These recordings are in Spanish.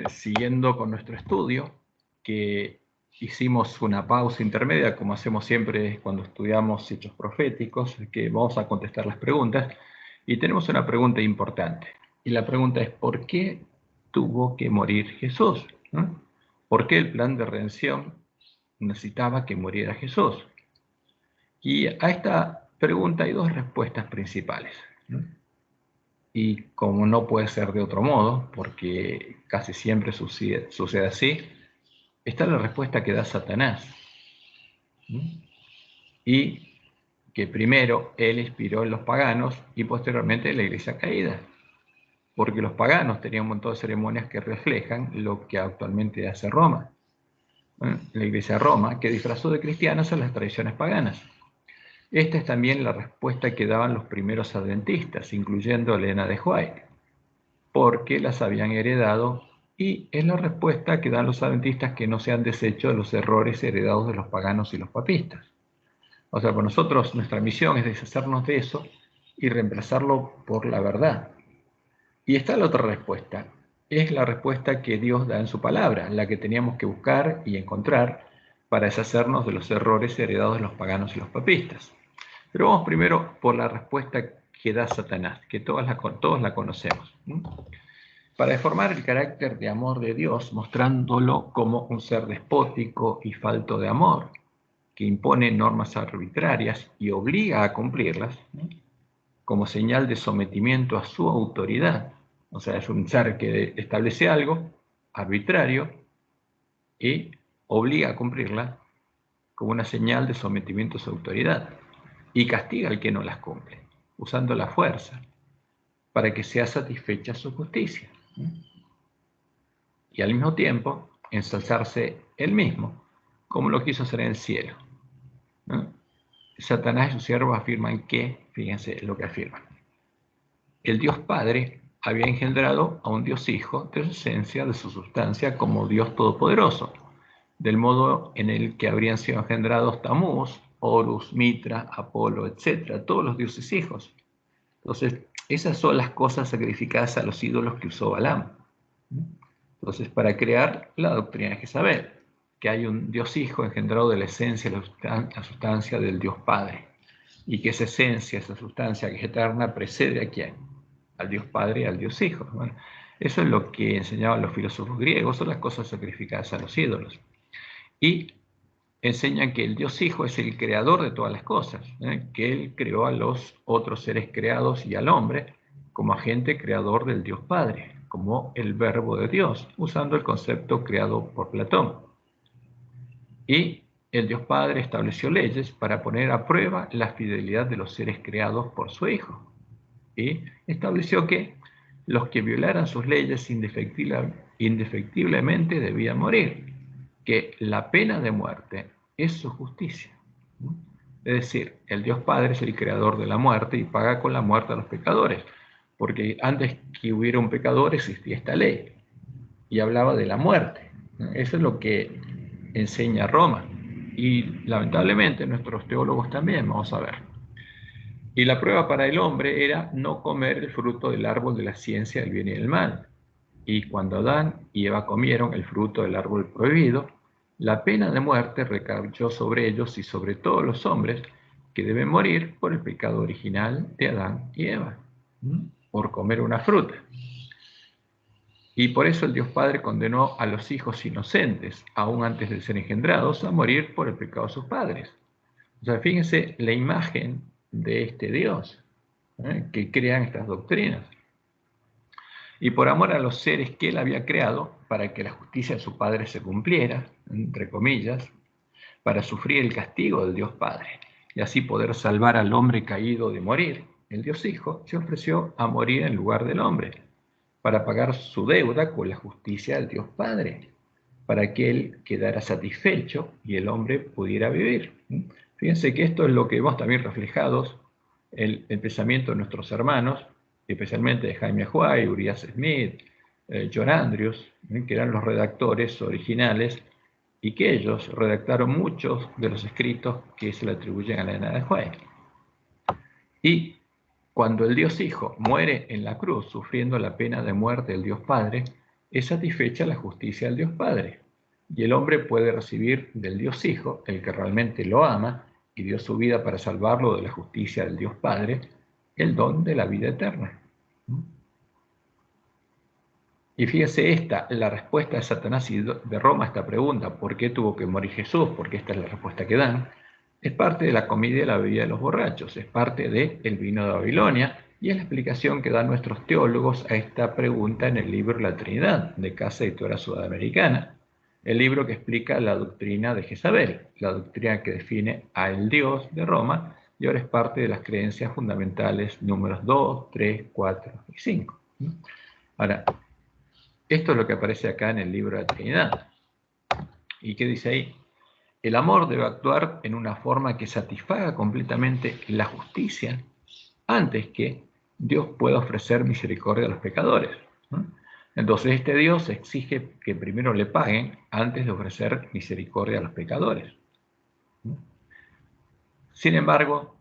siguiendo con nuestro estudio, que hicimos una pausa intermedia, como hacemos siempre cuando estudiamos hechos proféticos, que vamos a contestar las preguntas, y tenemos una pregunta importante. Y la pregunta es, ¿por qué tuvo que morir Jesús? ¿No? ¿Por qué el plan de redención necesitaba que muriera Jesús? Y a esta pregunta hay dos respuestas principales, ¿no? Y como no puede ser de otro modo, porque casi siempre sucede así, está la respuesta que da Satanás. Y que primero él inspiró en los paganos y posteriormente en la iglesia caída. Porque los paganos tenían un montón de ceremonias que reflejan lo que actualmente hace Roma. La iglesia de Roma, que disfrazó de cristianas a las tradiciones paganas. Esta es también la respuesta que daban los primeros adventistas, incluyendo a Elena de White, porque las habían heredado, y es la respuesta que dan los adventistas que no se han deshecho de los errores heredados de los paganos y los papistas. O sea, para nosotros nuestra misión es deshacernos de eso y reemplazarlo por la verdad. Y está la otra respuesta, es la respuesta que Dios da en su palabra, la que teníamos que buscar y encontrar para deshacernos de los errores heredados de los paganos y los papistas. Pero vamos primero por la respuesta que da Satanás, que todos la conocemos. Para deformar el carácter de amor de Dios, mostrándolo como un ser despótico y falto de amor, que impone normas arbitrarias y obliga a cumplirlas, ¿no? Como señal de sometimiento a su autoridad. O sea, es un ser que establece algo arbitrario y obliga a cumplirla como una señal de sometimiento a su autoridad. Y castiga al que no las cumple, usando la fuerza, para que sea satisfecha su justicia. Y al mismo tiempo, ensalzarse él mismo, como lo quiso hacer en el cielo, ¿no? Satanás y sus siervos afirman que, fíjense lo que afirman, el Dios Padre había engendrado a un Dios Hijo de su esencia, de su sustancia, como Dios Todopoderoso, del modo en el que habrían sido engendrados Tamuz, Horus, Mitra, Apolo, etc., todos los dioses hijos. Entonces, esas son las cosas sacrificadas a los ídolos que usó Balaam. Entonces, para crear la doctrina de Jezabel, que hay un Dios Hijo engendrado de la esencia, la sustancia del Dios Padre, y que esa esencia, esa sustancia que es eterna, precede ¿a quién? Al Dios Padre y al Dios Hijo. Bueno, eso es lo que enseñaban los filósofos griegos, son las cosas sacrificadas a los ídolos. Y enseñan que el Dios Hijo es el creador de todas las cosas, que Él creó a los otros seres creados y al hombre como agente creador del Dios Padre, como el verbo de Dios, usando el concepto creado por Platón. Y el Dios Padre estableció leyes para poner a prueba la fidelidad de los seres creados por su Hijo. Y estableció que los que violaran sus leyes indefectiblemente debían morir, que la pena de muerte es su justicia. Es decir, el Dios Padre es el creador de la muerte y paga con la muerte a los pecadores, porque antes que hubiera un pecador existía esta ley y hablaba de la muerte. Eso es lo que enseña Roma y lamentablemente nuestros teólogos también, vamos a ver. Y la prueba para el hombre era no comer el fruto del árbol de la ciencia del bien y del mal. Y cuando Adán y Eva comieron el fruto del árbol prohibido, la pena de muerte recayó sobre ellos y sobre todos los hombres que deben morir por el pecado original de Adán y Eva, por comer una fruta. Y por eso el Dios Padre condenó a los hijos inocentes, aún antes de ser engendrados, a morir por el pecado de sus padres. O sea, fíjense la imagen de este Dios, que crean estas doctrinas. Y por amor a los seres que él había creado, para que la justicia de su Padre se cumpliera, entre comillas, para sufrir el castigo del Dios Padre, y así poder salvar al hombre caído de morir, el Dios Hijo se ofreció a morir en lugar del hombre, para pagar su deuda con la justicia del Dios Padre, para que él quedara satisfecho y el hombre pudiera vivir. Fíjense que esto es lo que vemos también reflejados en el pensamiento de nuestros hermanos, especialmente de Jaime Ajuay, Urias Smith, John Andrews, que eran los redactores originales y que ellos redactaron muchos de los escritos que se le atribuyen a Elena de White. Y cuando el Dios Hijo muere en la cruz, sufriendo la pena de muerte del Dios Padre, es satisfecha la justicia del Dios Padre. Y el hombre puede recibir del Dios Hijo, el que realmente lo ama y dio su vida para salvarlo de la justicia del Dios Padre, el don de la vida eterna. Y fíjese la respuesta de Satanás y de Roma a esta pregunta, ¿por qué tuvo que morir Jesús? Porque esta es la respuesta que dan. Es parte de la comida y la bebida de los borrachos, es parte del vino de Babilonia, y es la explicación que dan nuestros teólogos a esta pregunta en el libro La Trinidad, de Casa Editora Sudamericana, el libro que explica la doctrina de Jezabel, la doctrina que define al Dios de Roma, y ahora es parte de las creencias fundamentales números 2, 3, 4 y 5. Ahora, esto es lo que aparece acá en el libro de la Trinidad. ¿Y qué dice ahí? El amor debe actuar en una forma que satisfaga completamente la justicia antes que Dios pueda ofrecer misericordia a los pecadores. Entonces este Dios exige que primero le paguen antes de ofrecer misericordia a los pecadores. Sin embargo,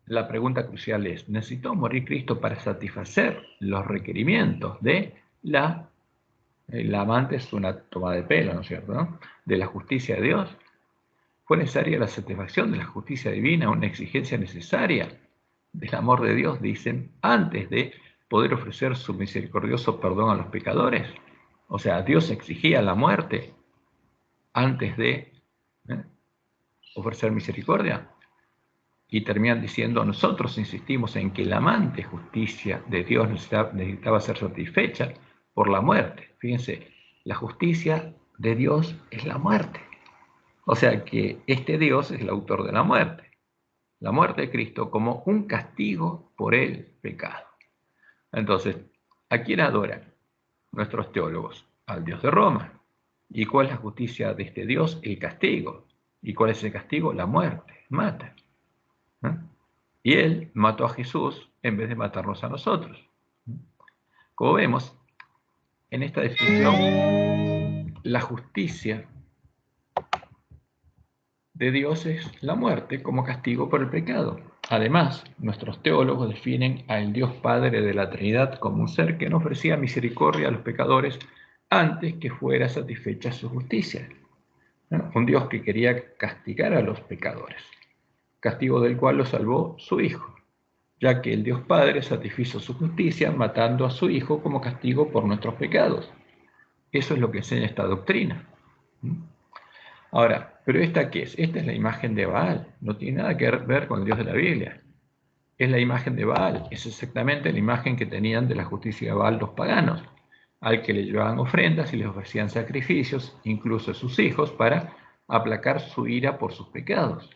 la pregunta crucial es, ¿necesitó morir Cristo para satisfacer los requerimientos de la amante? Es una toma de pelo, ¿no es cierto?, ¿no?, de la justicia de Dios. ¿Fue necesaria la satisfacción de la justicia divina, una exigencia necesaria del amor de Dios, dicen, antes de poder ofrecer su misericordioso perdón a los pecadores? O sea, Dios exigía la muerte antes de ofrecer misericordia. Y terminan diciendo, nosotros insistimos en que la amante justicia de Dios necesitaba ser satisfecha por la muerte. Fíjense, la justicia de Dios es la muerte. O sea que este Dios es el autor de la muerte de Cristo como un castigo por el pecado. Entonces, ¿a quién adoran nuestros teólogos? Al Dios de Roma. ¿Y cuál es la justicia de este Dios? El castigo. ¿Y cuál es el castigo? La muerte, mata. Y él mató a Jesús en vez de matarnos a nosotros. Como vemos, en esta definición, la justicia de Dios es la muerte como castigo por el pecado. Además, nuestros teólogos definen al Dios Padre de la Trinidad como un ser que no ofrecía misericordia a los pecadores antes que fuera satisfecha su justicia. Un Dios que quería castigar a los pecadores, castigo del cual lo salvó su Hijo, ya que el Dios Padre satisfizo su justicia matando a su Hijo como castigo por nuestros pecados. Eso es lo que enseña esta doctrina. Ahora, ¿pero esta qué es? Esta es la imagen de Baal, no tiene nada que ver con el Dios de la Biblia. Es la imagen de Baal, es exactamente la imagen que tenían de la justicia de Baal los paganos, al que le llevaban ofrendas y les ofrecían sacrificios, incluso a sus hijos, para aplacar su ira por sus pecados.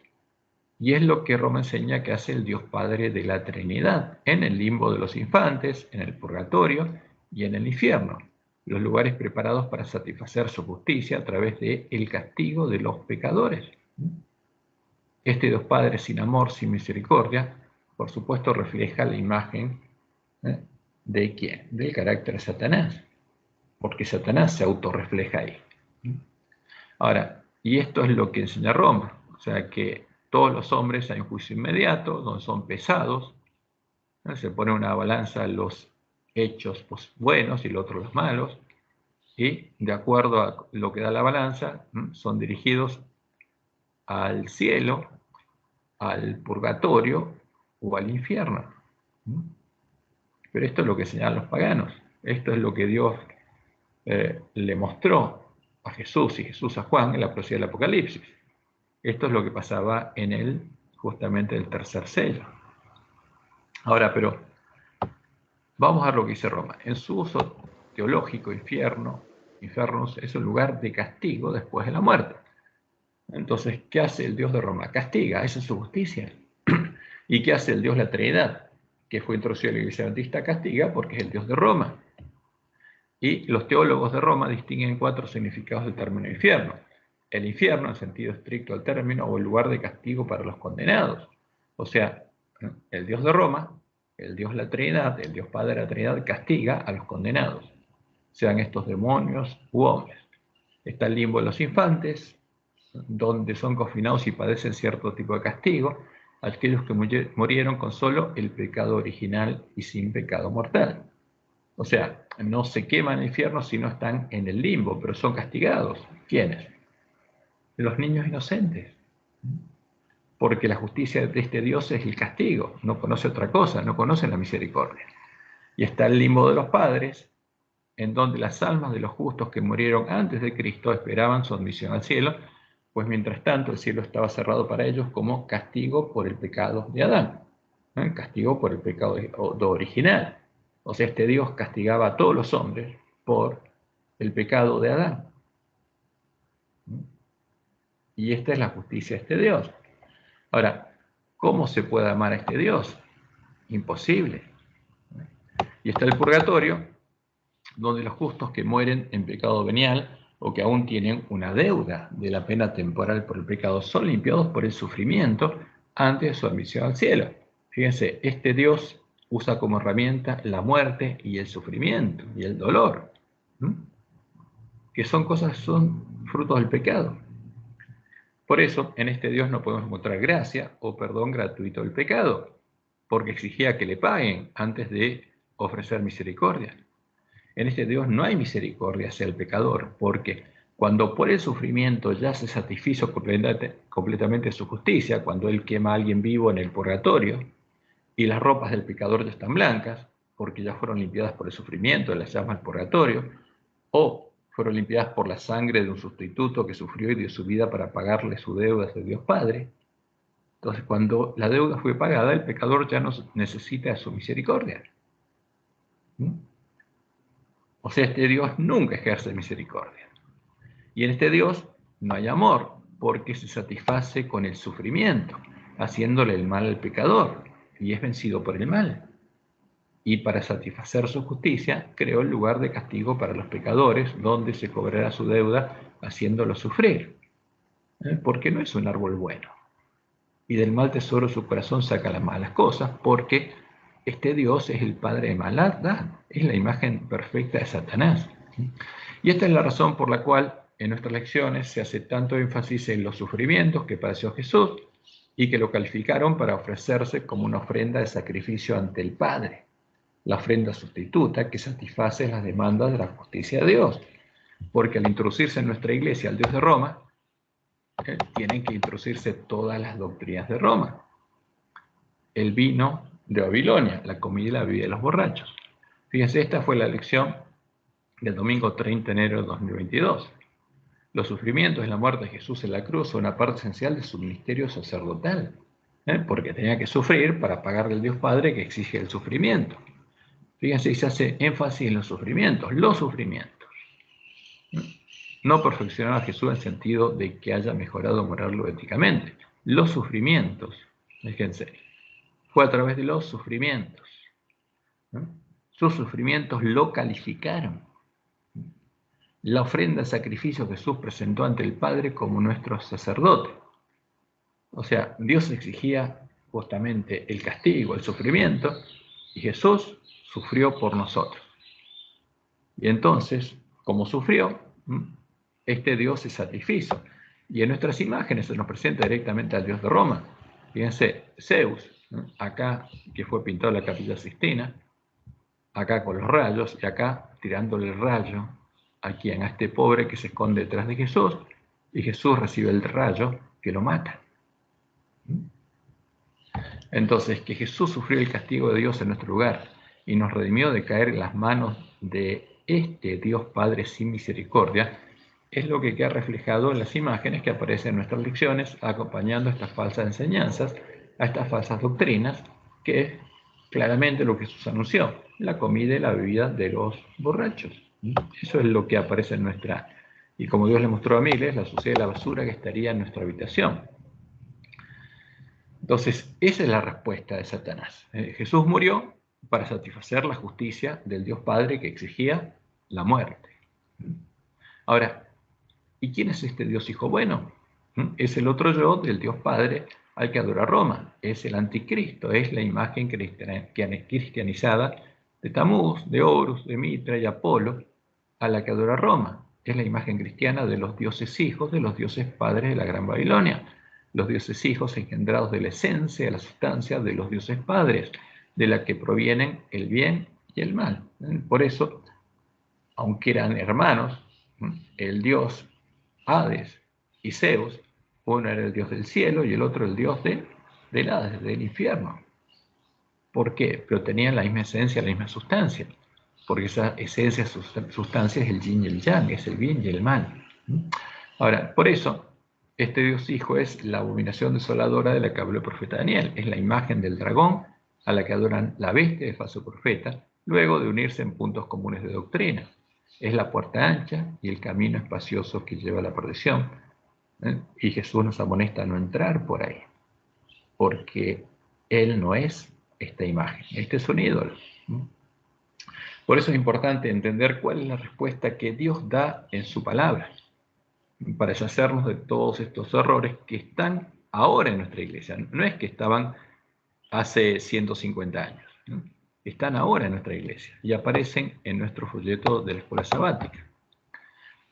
Y es lo que Roma enseña que hace el Dios Padre de la Trinidad, en el limbo de los infantes, en el purgatorio y en el infierno, los lugares preparados para satisfacer su justicia a través del castigo de los pecadores. Este Dios Padre sin amor, sin misericordia, por supuesto refleja la imagen ¿de quién? Del carácter de Satanás, porque Satanás se autorrefleja ahí. Ahora, y esto es lo que enseña Roma, o sea que todos los hombres hay un juicio inmediato, donde son pesados, se pone una balanza los hechos buenos y el otro los malos, y de acuerdo a lo que da la balanza, son dirigidos al cielo, al purgatorio o al infierno. Pero esto es lo que señalan los paganos, esto es lo que Dios le mostró a Jesús y Jesús a Juan en la profecía del Apocalipsis. Esto es lo que pasaba en justamente el tercer sello. Ahora, pero vamos a ver lo que dice Roma. En su uso teológico, infiernos es un lugar de castigo después de la muerte. Entonces, ¿qué hace el Dios de Roma? Castiga, esa es su justicia. ¿Y qué hace el Dios de la Trinidad? Que fue introducido en la Iglesia Adventista, castiga porque es el Dios de Roma. Y los teólogos de Roma distinguen 4 significados del término infierno. El infierno, en sentido estricto del término, o el lugar de castigo para los condenados. O sea, el Dios de Roma, el Dios de la Trinidad, el Dios Padre de la Trinidad, castiga a los condenados, sean estos demonios u hombres. Está el limbo de los infantes, donde son confinados y padecen cierto tipo de castigo, aquellos que murieron con solo el pecado original y sin pecado mortal. O sea, no se queman en el infierno, sino están en el limbo, pero son castigados. ¿Quiénes? Los niños inocentes. Porque la justicia de este Dios es el castigo, no conoce otra cosa, no conoce la misericordia. Y está el limbo de los padres, en donde las almas de los justos que murieron antes de Cristo esperaban su admisión al cielo, pues mientras tanto el cielo estaba cerrado para ellos como castigo por el pecado de Adán, ¿no? Castigo por el pecado original. O sea, este Dios castigaba a todos los hombres por el pecado de Adán. Y esta es la justicia de este Dios. Ahora, ¿cómo se puede amar a este Dios? Imposible. Y está el purgatorio, donde los justos que mueren en pecado venial o que aún tienen una deuda de la pena temporal por el pecado son limpiados por el sufrimiento antes de su admisión al cielo. Fíjense, este Dios usa como herramienta la muerte y el sufrimiento y el dolor, que son cosas, son frutos del pecado. Por eso, en este Dios no podemos encontrar gracia o perdón gratuito del pecado, porque exigía que le paguen antes de ofrecer misericordia. En este Dios no hay misericordia hacia el pecador, porque cuando por el sufrimiento ya se satisfizo completamente su justicia, cuando Él quema a alguien vivo en el purgatorio, y las ropas del pecador ya están blancas, porque ya fueron limpiadas por el sufrimiento de las llamas del purgatorio, o fueron limpiadas por la sangre de un sustituto que sufrió y dio su vida para pagarle su deuda a Dios Padre. Entonces, cuando la deuda fue pagada, el pecador ya no necesita su misericordia. O sea, este Dios nunca ejerce misericordia. Y en este Dios no hay amor, porque se satisface con el sufrimiento, haciéndole el mal al pecador, y es vencido por el mal. Y para satisfacer su justicia, creó el lugar de castigo para los pecadores, donde se cobrará su deuda, haciéndolo sufrir. Porque no es un árbol bueno. Y del mal tesoro su corazón saca las malas cosas, porque este Dios es el padre de maldad, es la imagen perfecta de Satanás. Y esta es la razón por la cual en nuestras lecciones se hace tanto énfasis en los sufrimientos que padeció Jesús y que lo calificaron para ofrecerse como una ofrenda de sacrificio ante el Padre, la ofrenda sustituta que satisface las demandas de la justicia de Dios. Porque al introducirse en nuestra iglesia al Dios de Roma, tienen que introducirse todas las doctrinas de Roma. El vino de Babilonia, la comida y la bebida de los borrachos. Fíjense, esta fue la lección del domingo 30 de enero de 2022. Los sufrimientos y la muerte de Jesús en la cruz son una parte esencial de su ministerio sacerdotal, porque tenía que sufrir para pagarle al Dios Padre que exige el sufrimiento. Fíjense, se hace énfasis en los sufrimientos. No perfeccionar a Jesús en el sentido de que haya mejorado moral o éticamente. Los sufrimientos, fíjense, fue a través de los sufrimientos. Sus sufrimientos lo calificaron. La ofrenda de sacrificio Jesús presentó ante el Padre como nuestro sacerdote. O sea, Dios exigía justamente el castigo, el sufrimiento, y Jesús sufrió por nosotros. Y entonces, como sufrió, este Dios se satisfizo. Y en nuestras imágenes se nos presenta directamente al Dios de Roma. Fíjense, Zeus, acá que fue pintado en la Capilla Sixtina, acá con los rayos, y acá tirándole el rayo a quien, a este pobre que se esconde detrás de Jesús, y Jesús recibe el rayo que lo mata. Entonces, que Jesús sufrió el castigo de Dios en nuestro lugar y nos redimió de caer en las manos de este Dios Padre sin misericordia, es lo que queda reflejado en las imágenes que aparecen en nuestras lecciones, acompañando a estas falsas enseñanzas, a estas falsas doctrinas, que es claramente lo que Jesús anunció, la comida y la bebida de los borrachos. Eso es lo que aparece en nuestra, y como Dios le mostró a Miles, la suciedad y la basura que estaría en nuestra habitación. Entonces, esa es la respuesta de Satanás. Jesús murió para satisfacer la justicia del Dios Padre que exigía la muerte. Ahora, ¿y quién es este Dios Hijo bueno? Es el otro yo del Dios Padre al que adora Roma. Es el anticristo, es la imagen cristianizada de Tamuz, de Horus, de Mitra y Apolo, a la que adora Roma. Es la imagen cristiana de los dioses hijos, de los dioses padres de la Gran Babilonia. Los dioses hijos engendrados de la esencia, de la sustancia de los dioses padres, de la que provienen el bien y el mal. Por eso, aunque eran hermanos, el dios Hades y Zeus, uno era el dios del cielo y el otro el dios del Hades, del infierno. ¿Por qué? Pero tenían la misma esencia, la misma sustancia, porque esa esencia, sustancia es el yin y el yang, es el bien y el mal. Ahora, por eso, este Dios Hijo es la abominación desoladora de la que habló el profeta Daniel, es la imagen del dragón a la que adoran la bestia del falso profeta, luego de unirse en puntos comunes de doctrina. Es la puerta ancha y el camino espacioso que lleva a la perdición. Y Jesús nos amonesta a no entrar por ahí, porque Él no es esta imagen, este es un ídolo. Por eso es importante entender cuál es la respuesta que Dios da en su palabra, para deshacernos de todos estos errores que están ahora en nuestra iglesia. No es que estaban hace 150 años, ¿no? Están ahora en nuestra iglesia y aparecen en nuestro folleto de la escuela sabática.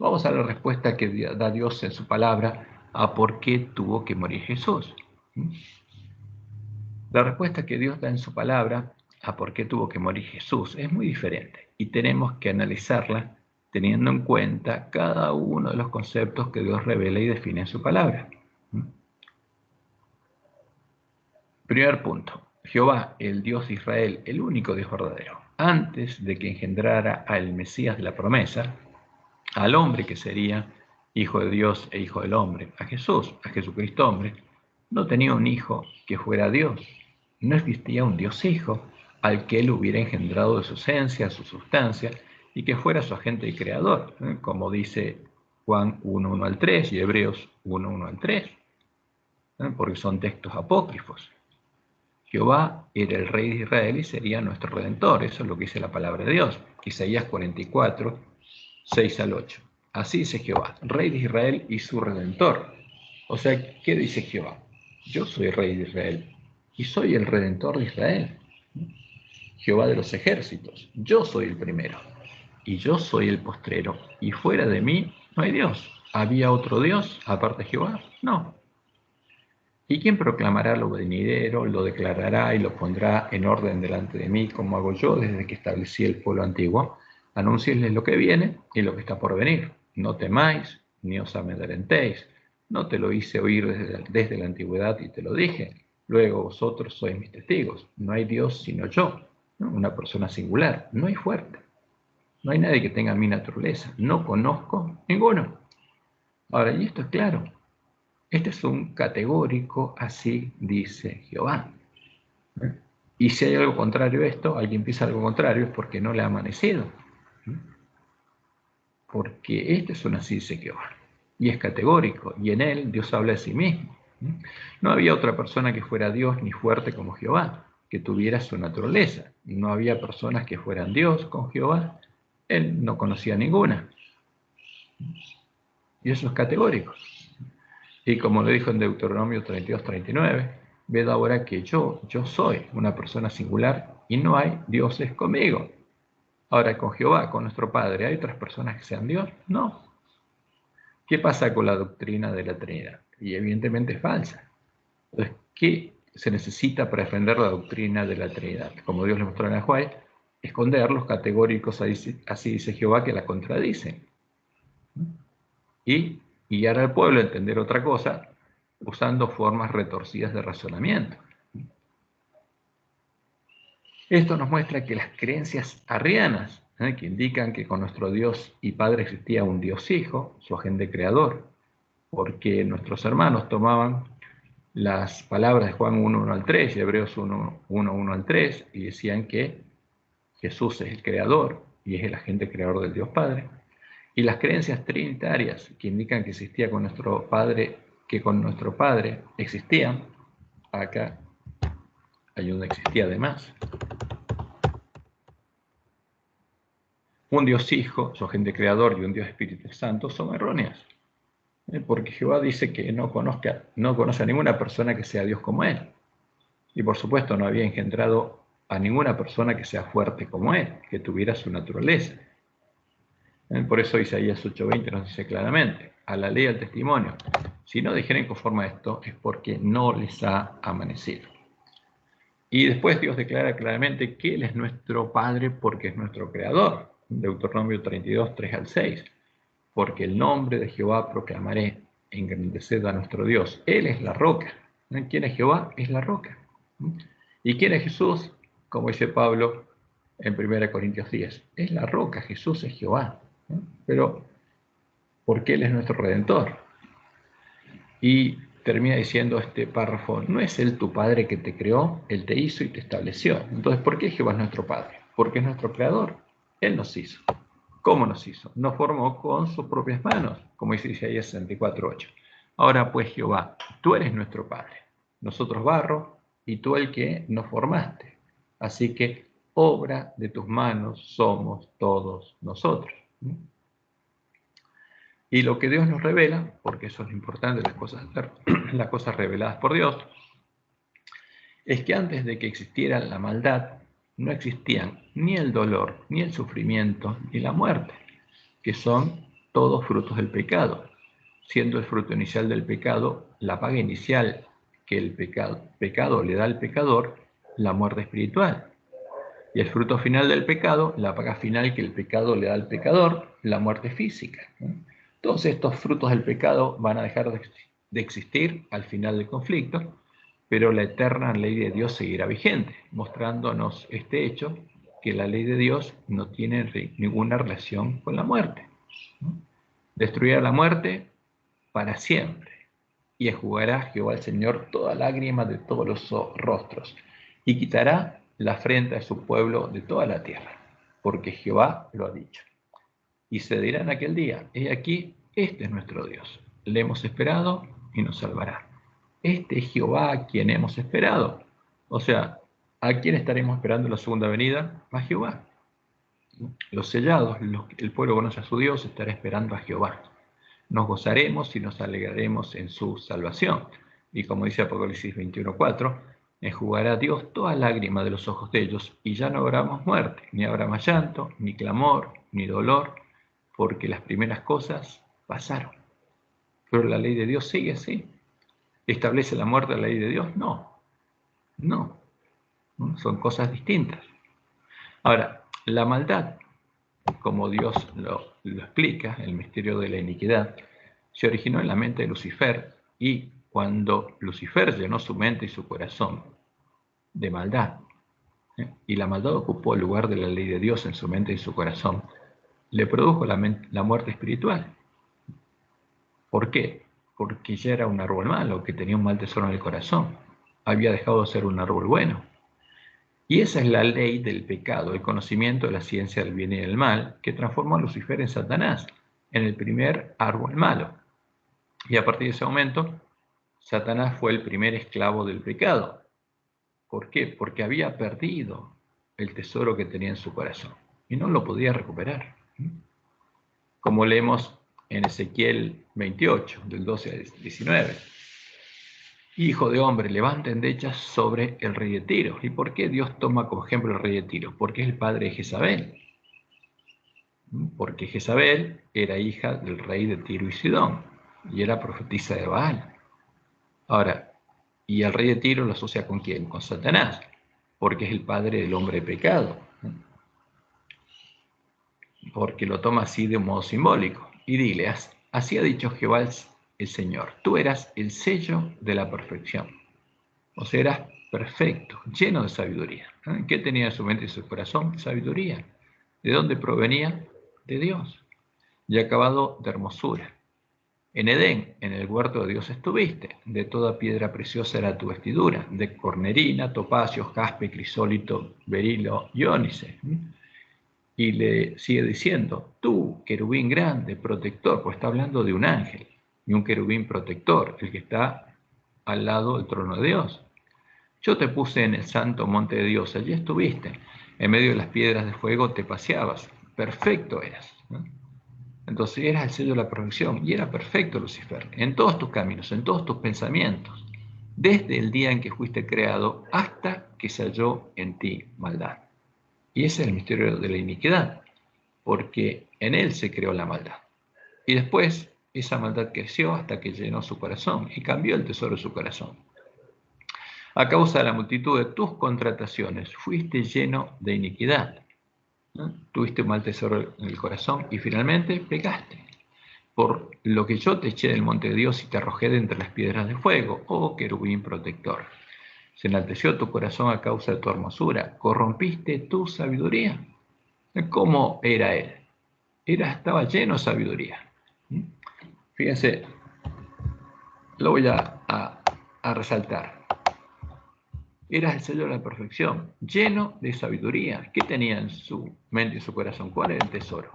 Vamos a la respuesta que da Dios en su palabra a por qué tuvo que morir Jesús. La respuesta que Dios da en su palabra a por qué tuvo que morir Jesús es muy diferente y tenemos que analizarla teniendo en cuenta cada uno de los conceptos que Dios revela y define en su palabra. Primer punto. Jehová, el Dios de Israel, el único Dios verdadero, antes de que engendrara al Mesías de la promesa, al hombre que sería hijo de Dios e hijo del hombre, a Jesús, a Jesucristo hombre, no tenía un hijo que fuera Dios. No existía un Dios hijo al que él hubiera engendrado de su esencia, su sustancia, y que fuera su agente y creador, como dice Juan 1:1 al 3 y Hebreos 1:1 al 3, porque son textos apócrifos. Jehová era el rey de Israel y sería nuestro redentor. Eso es lo que dice la palabra de Dios. Isaías 44, 6 al 8. Así dice Jehová, rey de Israel y su redentor. O sea, ¿qué dice Jehová? Yo soy rey de Israel y soy el redentor de Israel. Jehová de los ejércitos, yo soy el primero y yo soy el postrero, y fuera de mí no hay Dios. ¿Había otro Dios aparte de Jehová? No. ¿Y quién proclamará lo venidero, lo declarará y lo pondrá en orden delante de mí, como hago yo desde que establecí el pueblo antiguo? Anuncienles lo que viene y lo que está por venir. No temáis, ni os amedrentéis. No te lo hice oír desde la antigüedad y te lo dije. Luego vosotros sois mis testigos. No hay Dios sino yo, ¿no? Una persona singular. No hay fuerte. No hay nadie que tenga mi naturaleza. No conozco ninguno. Ahora, y esto es claro. Este es un categórico, así dice Jehová. Y si hay algo contrario a esto, alguien piensa algo contrario, es porque no le ha amanecido. Porque este es un así dice Jehová. Y es categórico, y en él Dios habla de sí mismo. No había otra persona que fuera Dios ni fuerte como Jehová, que tuviera su naturaleza. No había personas que fueran Dios con Jehová. Él no conocía ninguna. Y eso es categórico. Y como lo dijo en Deuteronomio 32:39, ved ahora que yo soy una persona singular y no hay dioses conmigo. Ahora, con Jehová, con nuestro Padre, ¿hay otras personas que sean Dios? No. ¿Qué pasa con la doctrina de la Trinidad? Y evidentemente es falsa. Entonces, ¿qué se necesita para defender la doctrina de la Trinidad? Como Dios le mostró en el Juárez, esconder los categóricos, así dice Jehová, que la contradicen. Y guiar al pueblo a entender otra cosa usando formas retorcidas de razonamiento. Esto nos muestra que las creencias arrianas, que indican que con nuestro Dios y Padre existía un Dios Hijo, su agente creador, porque nuestros hermanos tomaban las palabras de Juan 1:1 al 3 y Hebreos 1:1 al 3 y decían que Jesús es el creador y es el agente creador del Dios Padre, y las creencias trinitarias que indican que existía con nuestro Padre, que con nuestro Padre existían, acá hay una existía además, un Dios Hijo, su agente creador y un Dios Espíritu Santo son erróneas, porque Jehová dice que no conoce a ninguna persona que sea Dios como Él, y por supuesto no había engendrado a ninguna persona que sea fuerte como Él, que tuviera su naturaleza. Por eso Isaías 8:20 nos dice claramente, a la ley, al testimonio, si no dijeren conforme a esto es porque no les ha amanecido. Y después Dios declara claramente que Él es nuestro Padre porque es nuestro Creador. Deuteronomio 32, 3 al 6. Porque el nombre de Jehová proclamaré, engrandeced a nuestro Dios. Él es la roca. ¿Quién es Jehová? Es la roca. ¿Y quién es Jesús? Como dice Pablo en 1 Corintios 10. Es la roca, Jesús es Jehová. Pero, porque Él es nuestro Redentor. Y termina diciendo este párrafo, no es Él tu Padre que te creó, Él te hizo y te estableció. Entonces, ¿por qué Jehová es nuestro Padre? Porque es nuestro Creador. Él nos hizo. ¿Cómo nos hizo? Nos formó con sus propias manos, como dice Isaías 64:8. Ahora pues, Jehová, tú eres nuestro Padre, nosotros barro, y tú el que nos formaste. Así que obra de tus manos somos todos nosotros. Y lo que Dios nos revela, porque eso es lo importante, las cosas reveladas por Dios, es que antes de que existiera la maldad, no existían ni el dolor, ni el sufrimiento, ni la muerte, que son todos frutos del pecado, siendo el fruto inicial del pecado la paga inicial que el pecado le da al pecador, la muerte espiritual. Y el fruto final del pecado, la paga final que el pecado le da al pecador, la muerte física. Todos estos frutos del pecado van a dejar de existir al final del conflicto, pero la eterna ley de Dios seguirá vigente, mostrándonos este hecho, que la ley de Dios no tiene ninguna relación con la muerte. Destruirá la muerte para siempre, y enjugará Jehová el Señor toda lágrima de todos los rostros, y quitará la afrenta de su pueblo de toda la tierra, porque Jehová lo ha dicho. Y se dirá en aquel día, he aquí, este es nuestro Dios, le hemos esperado y nos salvará. Este es Jehová a quien hemos esperado. O sea, ¿a quién estaremos esperando en la segunda venida? A Jehová. Los sellados, el pueblo conoce a su Dios, estará esperando a Jehová. Nos gozaremos y nos alegraremos en su salvación. Y como dice Apocalipsis 21:4, enjugará Dios toda lágrima de los ojos de ellos, y ya no habrá más muerte, ni habrá más llanto, ni clamor, ni dolor, porque las primeras cosas pasaron. Pero la ley de Dios sigue así. ¿Establece la muerte la ley de Dios? No, no, son cosas distintas. Ahora, la maldad, como Dios lo explica, el misterio de la iniquidad, se originó en la mente de Lucifer, y cuando Lucifer llenó su mente y su corazón de maldad, y la maldad ocupó el lugar de la ley de Dios en su mente y su corazón, le produjo la muerte espiritual. ¿Por qué? Porque ya era un árbol malo, que tenía un mal tesoro en el corazón. Había dejado de ser un árbol bueno. Y esa es la ley del pecado, el conocimiento de la ciencia del bien y del mal, que transformó a Lucifer en Satanás, en el primer árbol malo. Y a partir de ese momento, Satanás fue el primer esclavo del pecado. ¿Por qué? Porque había perdido el tesoro que tenía en su corazón y no lo podía recuperar. Como leemos en Ezequiel 28, del 12 al 19. Hijo de hombre, levanta endechas sobre el rey de Tiro. ¿Y por qué Dios toma como ejemplo el rey de Tiro? Porque es el padre de Jezabel. Porque Jezabel era hija del rey de Tiro y Sidón y era profetisa de Baal. Ahora, y el rey de Tiro lo asocia ¿con quién? Con Satanás, porque es el padre del hombre de pecado. Porque lo toma así de un modo simbólico. Y dile, así ha dicho Jehová el Señor, tú eras el sello de la perfección. O sea, eras perfecto, lleno de sabiduría. ¿Qué tenía en su mente y su corazón? Sabiduría. ¿De dónde provenía? De Dios. Y acabado de hermosura. En Edén, en el huerto de Dios estuviste. De toda piedra preciosa era tu vestidura, de cornerina, topacio, jaspe, crisólito, berilo y ónice. Y le sigue diciendo, tú, querubín grande, protector, pues está hablando de un ángel, y un querubín protector, el que está al lado del trono de Dios. Yo te puse en el santo monte de Dios, allí estuviste, en medio de las piedras de fuego te paseabas, perfecto eras. Entonces eras el sello de la perfección, y era perfecto Lucifer, en todos tus caminos, en todos tus pensamientos, desde el día en que fuiste creado hasta que se halló en ti maldad. Y ese es el misterio de la iniquidad, porque en él se creó la maldad. Y después esa maldad creció hasta que llenó su corazón y cambió el tesoro de su corazón. A causa de la multitud de tus contrataciones, fuiste lleno de iniquidad. ¿No? Tuviste un mal tesoro en el corazón y finalmente pecaste. Por lo que yo te eché del monte de Dios y te arrojé de entre las piedras de fuego, oh querubín protector. Se enalteció tu corazón a causa de tu hermosura, corrompiste tu sabiduría. ¿Cómo era él? Estaba lleno de sabiduría. Fíjense, lo voy a resaltar. Era el sello de la perfección, lleno de sabiduría. ¿Qué tenía en su mente y su corazón? ¿Cuál era el tesoro?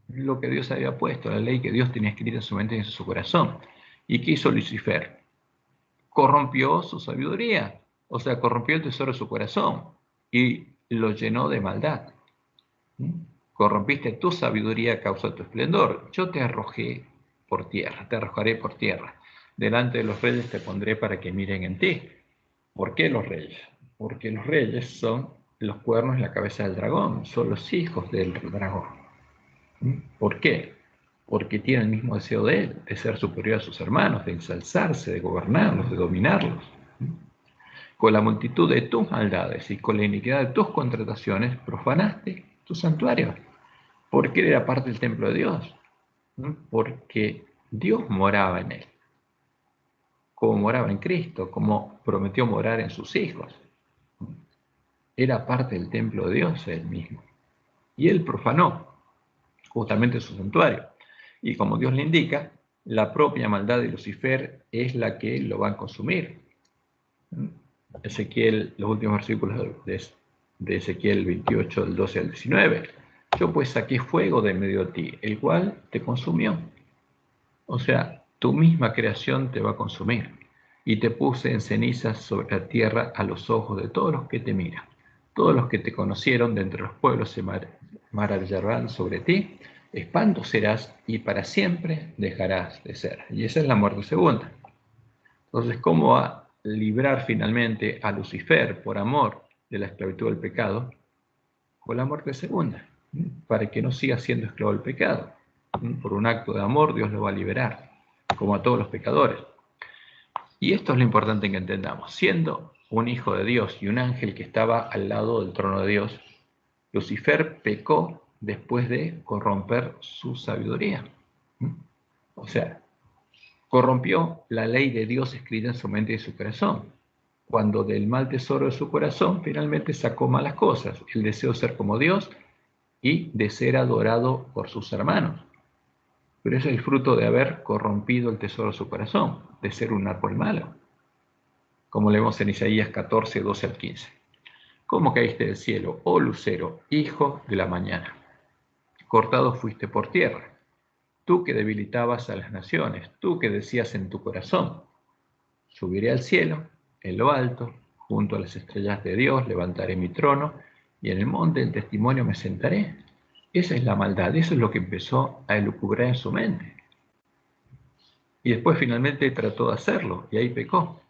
Lo que Dios había puesto, la ley que Dios tenía escrita en su mente y en su corazón. ¿Y qué hizo Lucifer? Corrompió su sabiduría, o sea, corrompió el tesoro de su corazón y lo llenó de maldad. Corrompiste tu sabiduría a causa de tu esplendor. Yo te arrojé por tierra, te arrojaré por tierra. Delante de los reyes te pondré para que miren en ti. ¿Por qué los reyes? Porque los reyes son los cuernos en la cabeza del dragón, son los hijos del dragón. ¿Por qué? Porque tienen el mismo deseo de él, de ser superior a sus hermanos, de ensalzarse, de gobernarlos, de dominarlos. Con la multitud de tus maldades y con la iniquidad de tus contrataciones, profanaste tu santuario. Porque él era parte del templo de Dios. Porque Dios moraba en él. Como moraba en Cristo, como prometió morar en sus hijos. Era parte del templo de Dios él mismo. Y él profanó justamente su santuario. Y como Dios le indica, la propia maldad de Lucifer es la que lo va a consumir. Ezequiel, los últimos versículos de Ezequiel 28, del 12 al 19. Yo pues saqué fuego de medio de ti, el cual te consumió. O sea, tu misma creación te va a consumir. Y te puse en cenizas sobre la tierra a los ojos de todos los que te miran. Todos los que te conocieron de entre los pueblos se maravillarán sobre ti. Espanto serás y para siempre dejarás de ser. Y esa es la muerte segunda. Entonces, ¿cómo va a librar finalmente a Lucifer por amor de la esclavitud del pecado? Con la muerte segunda, para que no siga siendo esclavo del pecado. Por un acto de amor Dios lo va a liberar, como a todos los pecadores. Y esto es lo importante que entendamos. Siendo un hijo de Dios y un ángel que estaba al lado del trono de Dios, Lucifer pecó después de corromper su sabiduría. O sea, corrompió la ley de Dios escrita en su mente y su corazón. Cuando del mal tesoro de su corazón finalmente sacó malas cosas, el deseo de ser como Dios y de ser adorado por sus hermanos. Pero ese es el fruto de haber corrompido el tesoro de su corazón, de ser un árbol malo. Como leemos en Isaías 14, 12 al 15. ¿Cómo caíste del cielo, oh lucero, hijo de la mañana? Cortado fuiste por tierra. Tú que debilitabas a las naciones, tú que decías en tu corazón, subiré al cielo, en lo alto, junto a las estrellas de Dios, levantaré mi trono, y en el monte del testimonio me sentaré. Esa es la maldad, eso es lo que empezó a elucubrar en su mente. Y después finalmente trató de hacerlo, y ahí pecó.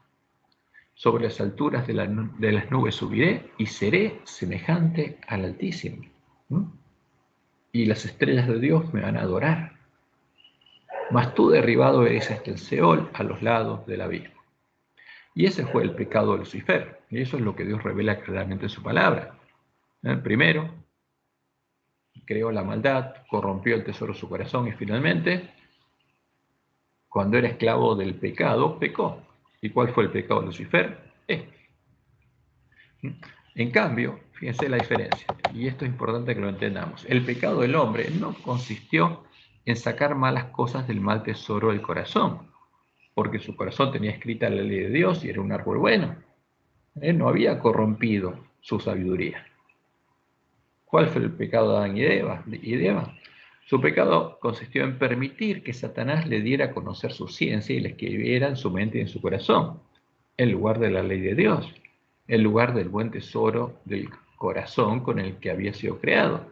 Sobre las alturas de las nubes subiré, y seré semejante al Altísimo. Y las estrellas de Dios me van a adorar. Mas tú derribado eres hasta el Seol, a los lados del abismo. Y ese fue el pecado de Lucifer. Y eso es lo que Dios revela claramente en su palabra. Primero, creó la maldad, corrompió el tesoro de su corazón y finalmente, cuando era esclavo del pecado, pecó. ¿Y cuál fue el pecado de Lucifer? En cambio, fíjense la diferencia, y esto es importante que lo entendamos. El pecado del hombre no consistió en sacar malas cosas del mal tesoro del corazón, porque su corazón tenía escrita la ley de Dios y era un árbol bueno. Él no había corrompido su sabiduría. ¿Cuál fue el pecado de Adán y de Eva? Su pecado consistió en permitir que Satanás le diera a conocer su ciencia y le escribiera en su mente y en su corazón, en lugar de la ley de Dios, en lugar del buen tesoro del corazón con el que había sido creado,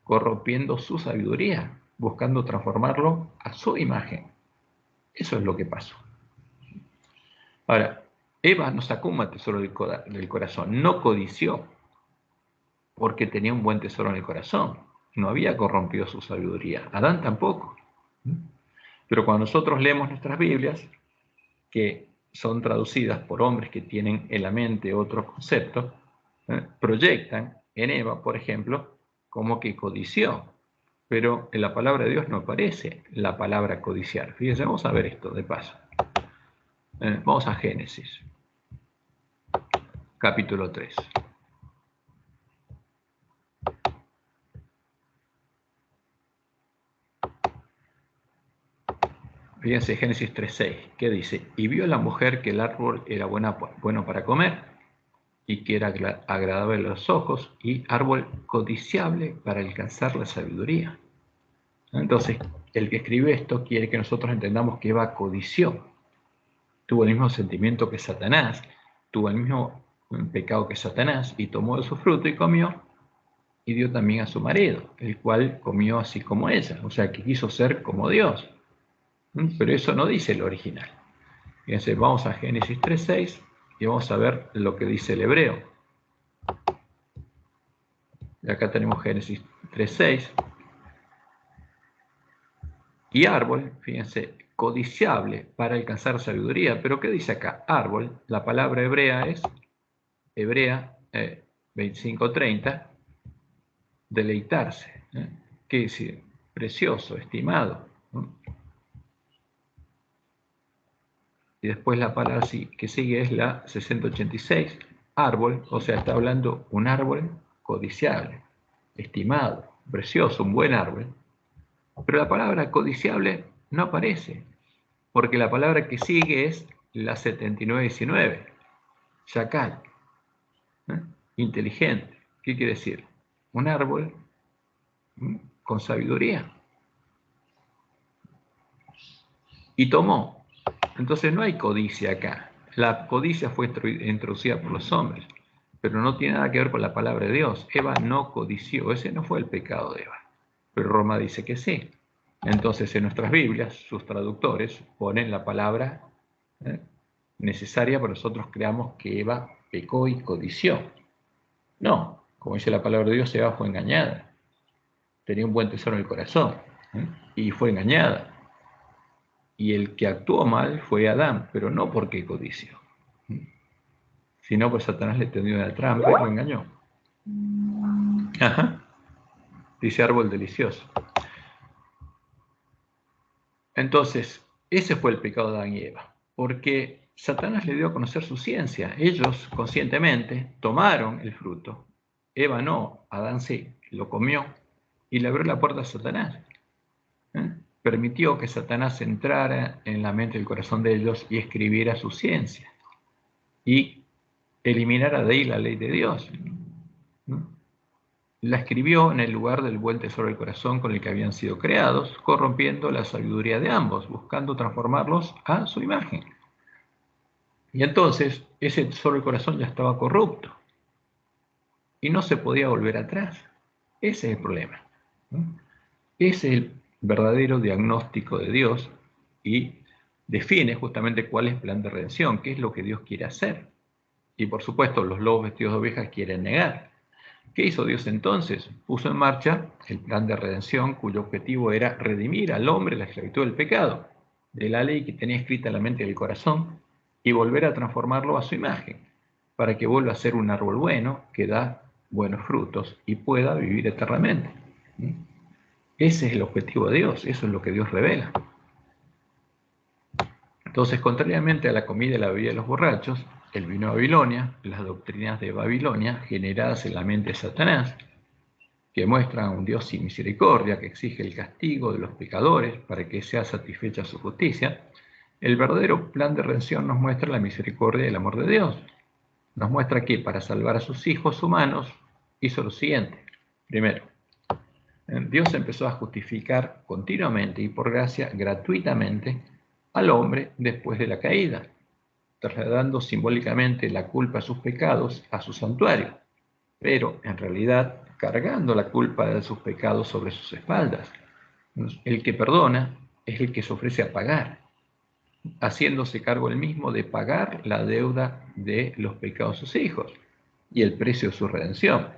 corrompiendo su sabiduría, buscando transformarlo a su imagen. Eso es lo que pasó. Ahora, Eva no sacó un mal tesoro del corazón, no codició, porque tenía un buen tesoro en el corazón. No había corrompido su sabiduría. Adán tampoco. Pero cuando nosotros leemos nuestras Biblias, que son traducidas por hombres que tienen en la mente otros conceptos, proyectan en Eva, por ejemplo, como que codició, pero en la palabra de Dios no aparece la palabra codiciar. Fíjense, vamos a ver esto de paso. Vamos a Génesis, capítulo 3. Fíjense, Génesis 3:6, ¿qué dice? Y vio la mujer que el árbol era bueno para comer y que era agradable a los ojos y árbol codiciable para alcanzar la sabiduría. Entonces, el que escribe esto quiere que nosotros entendamos que Eva codició, tuvo el mismo sentimiento que Satanás, tuvo el mismo pecado que Satanás y tomó de su fruto y comió y dio también a su marido, el cual comió así como ella, o sea que quiso ser como Dios. Pero eso no dice el original. Fíjense, vamos a Génesis 3:6 y vamos a ver lo que dice el hebreo. Y acá tenemos Génesis 3:6. Y árbol, fíjense, codiciable para alcanzar sabiduría. Pero ¿qué dice acá? Árbol, la palabra hebrea es, hebrea 25:30, deleitarse. ¿Qué decir? Precioso, estimado. Y después la palabra que sigue es la 6086, árbol, o sea, está hablando un árbol codiciable, estimado, precioso, un buen árbol. Pero la palabra codiciable no aparece, porque la palabra que sigue es la 7919, chacal, ¿eh? Inteligente. ¿Qué quiere decir? Un árbol con sabiduría. Y tomó. Entonces no hay codicia acá. La codicia fue introducida por los hombres, pero no tiene nada que ver con la palabra de Dios. Eva no codició, ese no fue el pecado de Eva. Pero Roma dice que sí. Entonces en nuestras Biblias, sus traductores ponen la palabra necesaria para que nosotros creamos que Eva pecó y codició. No, como dice la palabra de Dios, Eva fue engañada. Tenía un buen tesoro en el corazón y fue engañada. Y el que actuó mal fue Adán, pero no porque codició, sino porque Satanás le tendió una trampa y lo engañó. Ajá, dice árbol delicioso. Entonces, ese fue el pecado de Adán y Eva, porque Satanás le dio a conocer su ciencia. Ellos conscientemente tomaron el fruto. Eva no, Adán sí, lo comió y le abrió la puerta a Satanás. Permitió que Satanás entrara en la mente y el corazón de ellos y escribiera su ciencia y eliminara de ahí la ley de Dios. La escribió en el lugar del buen tesoro del corazón con el que habían sido creados, corrompiendo la sabiduría de ambos, buscando transformarlos a su imagen. Y entonces ese tesoro del corazón ya estaba corrupto y no se podía volver atrás. Ese es el problema. Ese es el verdadero diagnóstico de Dios y define justamente cuál es el plan de redención, qué es lo que Dios quiere hacer. Y por supuesto, los lobos vestidos de ovejas quieren negar. ¿Qué hizo Dios entonces? Puso en marcha el plan de redención cuyo objetivo era redimir al hombre de la esclavitud del pecado, de la ley que tenía escrita en la mente y el corazón, y volver a transformarlo a su imagen, para que vuelva a ser un árbol bueno que da buenos frutos y pueda vivir eternamente. Ese es el objetivo de Dios, eso es lo que Dios revela. Entonces, contrariamente a la comida y la bebida de los borrachos, el vino de Babilonia, las doctrinas de Babilonia generadas en la mente de Satanás, que muestran a un Dios sin misericordia, que exige el castigo de los pecadores para que sea satisfecha su justicia, el verdadero plan de redención nos muestra la misericordia y el amor de Dios. Nos muestra que para salvar a sus hijos humanos hizo lo siguiente. Primero, Dios empezó a justificar continuamente y por gracia gratuitamente al hombre después de la caída, trasladando simbólicamente la culpa de sus pecados a su santuario, pero en realidad cargando la culpa de sus pecados sobre sus espaldas. El que perdona es el que se ofrece a pagar, haciéndose cargo él mismo de pagar la deuda de los pecados de sus hijos y el precio de su redención,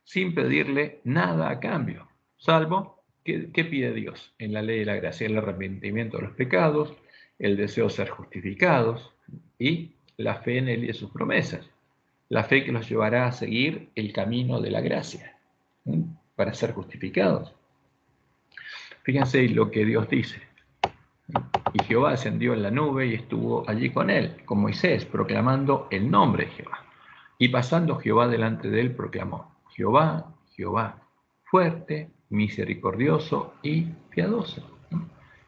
sin pedirle nada a cambio, salvo ¿qué pide Dios en la ley de la gracia? El arrepentimiento de los pecados el deseo de ser justificados y la fe en Él y en sus promesas. La fe que los llevará a seguir el camino de la gracia, para ser justificados. Fíjense lo que Dios dice. Y Jehová ascendió en la nube y estuvo allí con él, con Moisés, proclamando el nombre de Jehová. Y pasando Jehová delante de él, proclamó: Jehová, Jehová, fuerte, misericordioso y piadoso.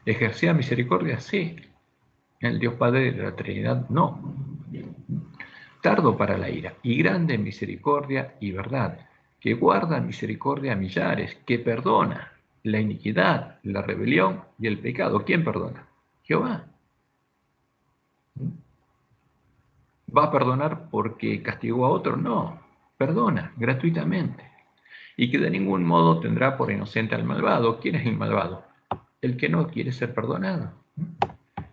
¿Ejercía misericordia? Sí. El Dios Padre de la Trinidad, no. Tardo para la ira y grande en misericordia y verdad, que guarda misericordia a millares, que perdona la iniquidad, la rebelión y el pecado. ¿Quién perdona? Jehová. ¿Va a perdonar porque castigó a otro? No, perdona gratuitamente. Y que de ningún modo tendrá por inocente al malvado. ¿Quién es el malvado? El que no quiere ser perdonado.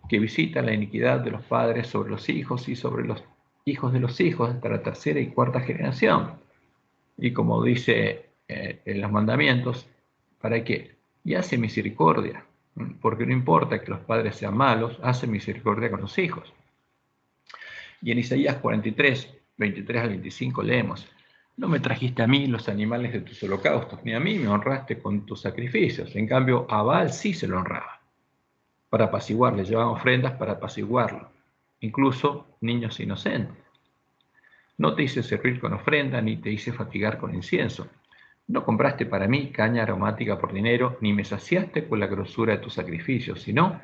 Que visita la iniquidad de los padres sobre los hijos y sobre los hijos de los hijos hasta la tercera y cuarta generación. Y como dice en los mandamientos, ¿para qué? Y hace misericordia, porque no importa que los padres sean malos, hace misericordia con los hijos. Y en Isaías 43, 23 al 25 leemos: no me trajiste a mí los animales de tus holocaustos, ni a mí me honraste con tus sacrificios. En cambio, a Baal sí se lo honraba. Para apaciguarle, llevaban ofrendas para apaciguarlo, incluso niños inocentes. No te hice servir con ofrenda, ni te hice fatigar con incienso. No compraste para mí caña aromática por dinero, ni me saciaste con la grosura de tus sacrificios, sino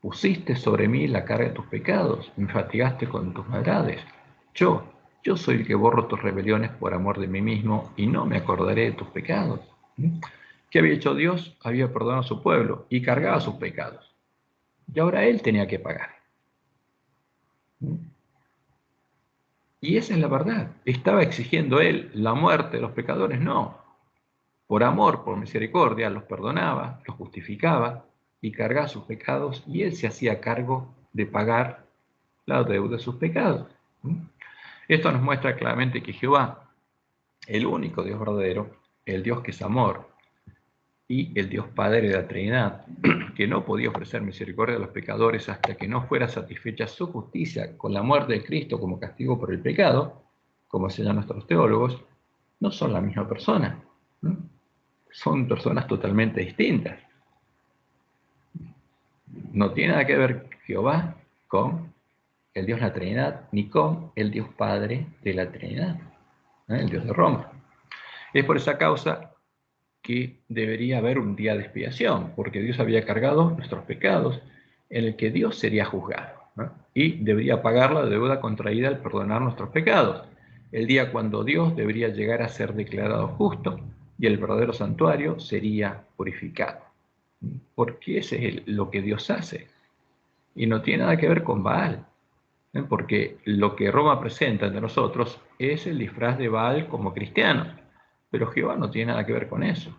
pusiste sobre mí la carga de tus pecados, me fatigaste con tus maldades. Yo soy el que borro tus rebeliones por amor de mí mismo, y no me acordaré de tus pecados. ¿Qué había hecho Dios? Había perdonado a su pueblo y cargaba sus pecados. Y ahora Él tenía que pagar. Y esa es la verdad. ¿Estaba exigiendo Él la muerte de los pecadores? No. Por amor, por misericordia, los perdonaba, los justificaba y cargaba sus pecados, y Él se hacía cargo de pagar la deuda de sus pecados. Esto nos muestra claramente que Jehová, el único Dios verdadero, el Dios que es amor, y el Dios Padre de la Trinidad, que no podía ofrecer misericordia a los pecadores hasta que no fuera satisfecha su justicia con la muerte de Cristo como castigo por el pecado, como enseñan nuestros teólogos, no son la misma persona. Son personas totalmente distintas. No tiene nada que ver Jehová con el Dios de la Trinidad, ni con el Dios Padre de la Trinidad, el Dios de Roma. Es por esa causa que debería haber un día de expiación, porque Dios había cargado nuestros pecados, en el que Dios sería juzgado, y debería pagar la deuda contraída al perdonar nuestros pecados. El día cuando Dios debería llegar a ser declarado justo y el verdadero santuario sería purificado. Porque ese es lo que Dios hace. Y no tiene nada que ver con Baal, porque lo que Roma presenta ante nosotros es el disfraz de Baal como cristianos, pero Jehová no tiene nada que ver con eso.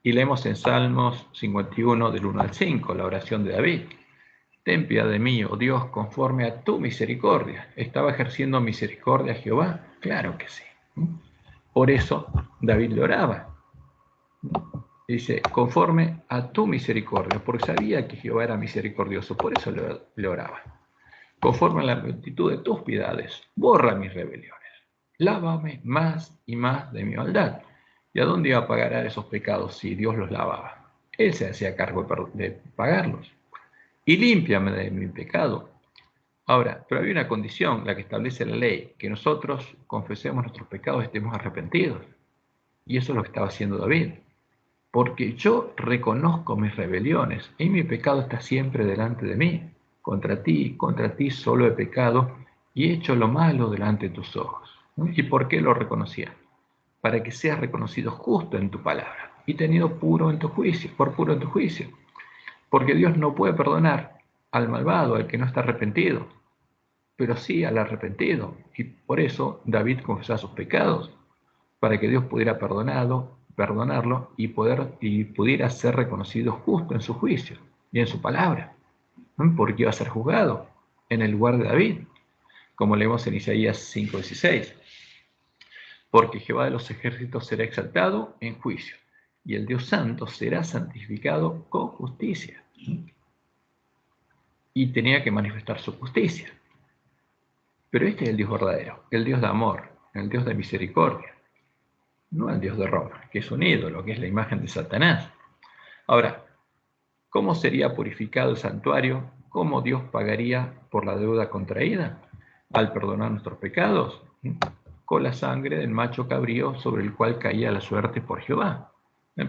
Y leemos en Salmos 51, del 1 al 5, la oración de David. Ten piedad de mí, oh Dios, conforme a tu misericordia. ¿Estaba ejerciendo misericordia a Jehová? Claro que sí. Por eso David le oraba. Dice, conforme a tu misericordia, porque sabía que Jehová era misericordioso, por eso le oraba. Conforme a la multitud de tus piedades, borra mis rebeliones. Lávame más y más de mi maldad. ¿Y a dónde iba a pagar a esos pecados si Dios los lavaba? Él se hacía cargo de pagarlos. Y límpiame de mi pecado. Ahora, pero hay una condición, la que establece la ley, que nosotros confesemos nuestros pecados y estemos arrepentidos. Y eso es lo que estaba haciendo David. Porque yo reconozco mis rebeliones y mi pecado está siempre delante de mí. Contra ti solo he pecado y he hecho lo malo delante de tus ojos. ¿Y por qué lo reconocía? Para que seas reconocido justo en tu palabra y tenido puro en tu juicio, por puro en tu juicio. Porque Dios no puede perdonar al malvado, al que no está arrepentido, pero sí al arrepentido. Y por eso David confesaba sus pecados, para que Dios pudiera perdonarlo y pudiera ser reconocido justo en su juicio y en su palabra, porque iba a ser juzgado en el lugar de David, como leemos en Isaías 5:16. Porque Jehová de los ejércitos será exaltado en juicio, y el Dios santo será santificado con justicia. y tenía que manifestar su justicia. Pero este es el Dios verdadero, el Dios de amor, el Dios de misericordia, no el Dios de Roma, que es un ídolo, que es la imagen de Satanás. Ahora, ¿cómo sería purificado el santuario? ¿Cómo Dios pagaría por la deuda contraída? Al perdonar nuestros pecados, con la sangre del macho cabrío sobre el cual caía la suerte por Jehová.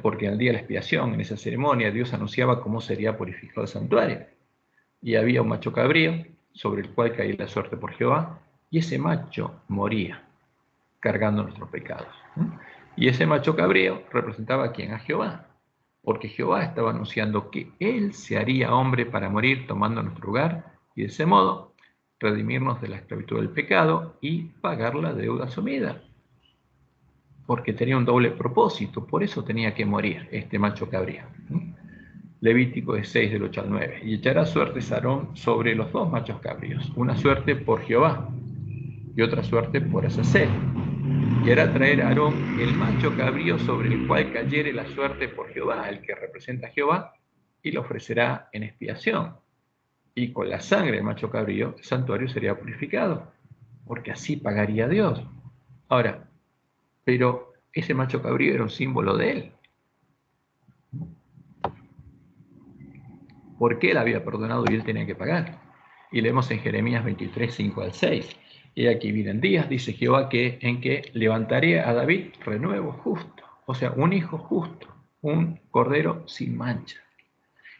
Porque al día de la expiación, en esa ceremonia, Dios anunciaba cómo sería purificado el santuario. Y había un macho cabrío sobre el cual caía la suerte por Jehová, y ese macho moría cargando nuestros pecados. Y ese macho cabrío representaba a quién, a Jehová, porque Jehová estaba anunciando que Él se haría hombre para morir tomando nuestro lugar y de ese modo redimirnos de la esclavitud del pecado y pagar la deuda asumida, porque tenía un doble propósito, por eso tenía que morir este macho cabrío. Levítico 6 del 8 al 9. Y echará suertes Aarón sobre los dos machos cabríos, una suerte por Jehová y otra suerte por Azazel. Y hará traer a Aarón el macho cabrío sobre el cual cayere la suerte por Jehová, el que representa a Jehová, y lo ofrecerá en expiación. Y con la sangre del macho cabrío, el santuario sería purificado, porque así pagaría Dios. Ahora, pero ese macho cabrío era un símbolo de él, porque él había perdonado y él tenía que pagar. Y leemos en Jeremías 23, 5 al 6. Y aquí vienen días, dice Jehová, en que levantaré a David renuevo justo, o sea, un hijo justo, un cordero sin mancha.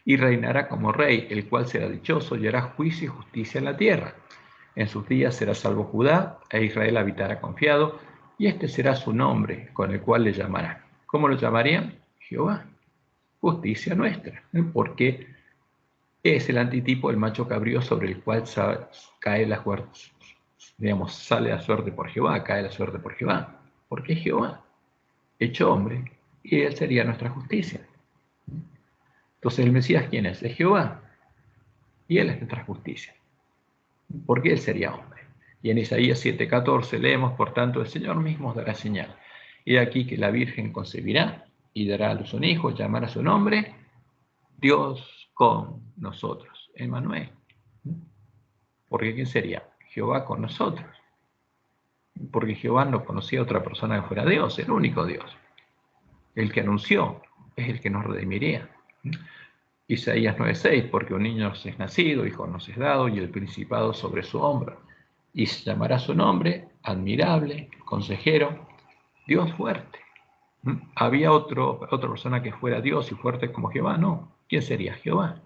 Y reinará como rey, el cual será dichoso y hará juicio y justicia en la tierra. En sus días será salvo Judá, e Israel habitará confiado, y este será su nombre, con el cual le llamarán. ¿Cómo lo llamarían? Jehová, justicia nuestra, porque es el antitipo del macho cabrío sobre el cual cae la suerte, digamos, sale la suerte por Jehová, cae la suerte por Jehová, porque es Jehová, hecho hombre, y él sería nuestra justicia. Entonces el Mesías, ¿quién es? Es Jehová, y él es nuestra justicia, porque él sería hombre. Y en Isaías 7:14 leemos, por tanto, el Señor mismo os dará señal. Y aquí que la Virgen concebirá y dará a luz un hijo, llamará su nombre Dios con nosotros, Emmanuel. Porque ¿quién sería? Jehová con nosotros. Porque Jehová no conocía a otra persona que fuera Dios, el único Dios. El que anunció es el que nos redimiría. Isaías 9:6, porque un niño nos es nacido, hijo nos es dado, y el principado sobre su hombro. Y se llamará su nombre, admirable, consejero, Dios fuerte. ¿Había otra persona que fuera Dios y fuerte como Jehová? No. ¿Quién sería Jehová?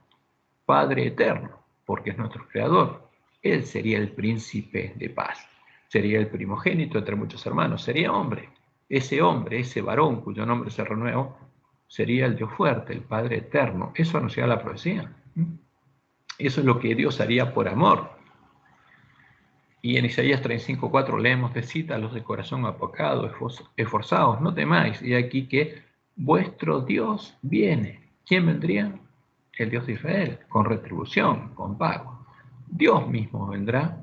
Padre eterno, porque es nuestro creador. Él sería el príncipe de paz. Sería el primogénito entre muchos hermanos. Sería hombre. Ese hombre, ese varón cuyo nombre se renueva, sería el Dios fuerte, el Padre eterno. Eso anunciaba la profecía. Eso es lo que Dios haría por amor. Y en Isaías 35:4 leemos de cita: los de corazón apocado, esforzados, no temáis. Y aquí que vuestro Dios viene. ¿Quién vendría? El Dios de Israel, con retribución, con pago. Dios mismo vendrá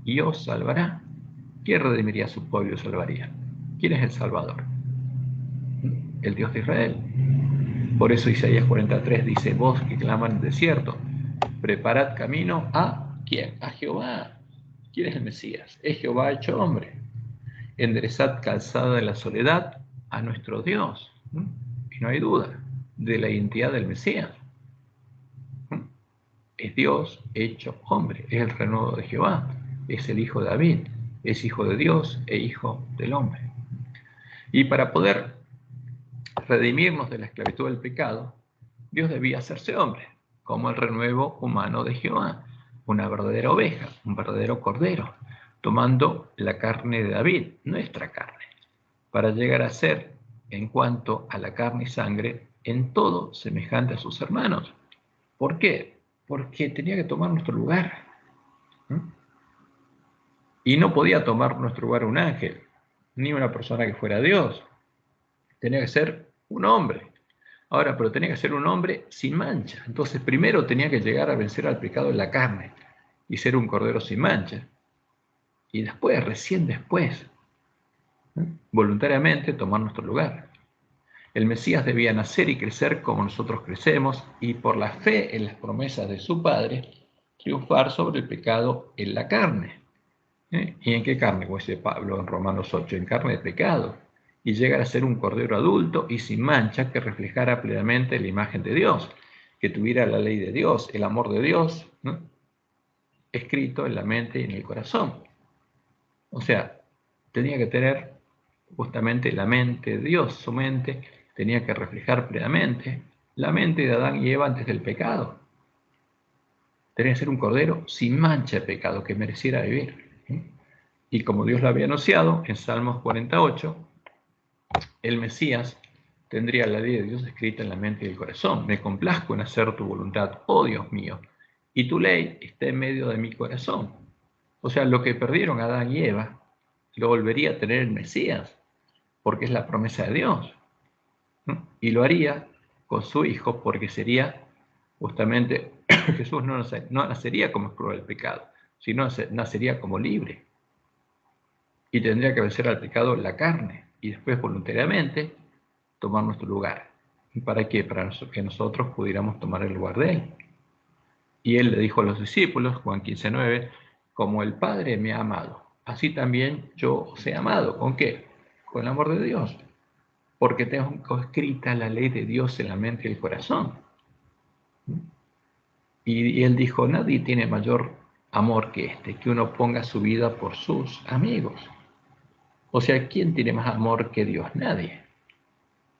y os salvará. ¿Quién redimiría a su pueblo y os salvaría? ¿Quién es el Salvador? El Dios de Israel. Por eso Isaías 43 dice: voz que claman en el desierto, preparad camino a ¿quién? A Jehová. ¿Quién es el Mesías? Es Jehová hecho hombre. Enderezad calzada de la soledad a nuestro Dios. Y no hay duda de la identidad del Mesías. Es Dios hecho hombre, es el renuevo de Jehová, es el hijo de David, es hijo de Dios e hijo del hombre. Y para poder redimirnos de la esclavitud del pecado, Dios debía hacerse hombre, como el renuevo humano de Jehová, una verdadera oveja, un verdadero cordero, tomando la carne de David, nuestra carne, para llegar a ser, en cuanto a la carne y sangre, en todo semejante a sus hermanos. ¿Por qué? Porque tenía que tomar nuestro lugar. Y no podía tomar nuestro lugar un ángel, ni una persona que fuera Dios. Tenía que ser un hombre. Ahora, pero tenía que ser un hombre sin mancha. Entonces, primero tenía que llegar a vencer al pecado en la carne y ser un cordero sin mancha. Y después, recién después, voluntariamente tomar nuestro lugar. El Mesías debía nacer y crecer como nosotros crecemos, y por la fe en las promesas de su Padre, triunfar sobre el pecado en la carne. ¿Y en qué carne? Como dice Pablo en Romanos 8, en carne de pecado. Y llegar a ser un cordero adulto y sin mancha que reflejara plenamente la imagen de Dios, que tuviera la ley de Dios, el amor de Dios, ¿no?, escrito en la mente y en el corazón. O sea, tenía que tener justamente la mente de Dios, su mente tenía que reflejar plenamente la mente de Adán y Eva antes del pecado. Tenía que ser un cordero sin mancha de pecado, que mereciera vivir. Y como Dios lo había anunciado en Salmos 48, el Mesías tendría la ley de Dios escrita en la mente y el corazón. Me complazco en hacer tu voluntad, oh Dios mío, y tu ley está en medio de mi corazón. O sea, lo que perdieron Adán y Eva, lo volvería a tener el Mesías, porque es la promesa de Dios. Y lo haría con su Hijo, porque sería justamente, Jesús no nacería como esclavo del pecado, sino nacería como libre. Y tendría que vencer al pecado la carne, y después voluntariamente tomar nuestro lugar. ¿Y para qué? Para que nosotros pudiéramos tomar el lugar de Él. Y Él le dijo a los discípulos, Juan 15:9, como el Padre me ha amado, así también yo os he amado. ¿Con qué? Con el amor de Dios. Porque tengo escrita la ley de Dios en la mente y el corazón. Y Él dijo, nadie tiene mayor amor que este, que uno ponga su vida por sus amigos. O sea, ¿quién tiene más amor que Dios? Nadie.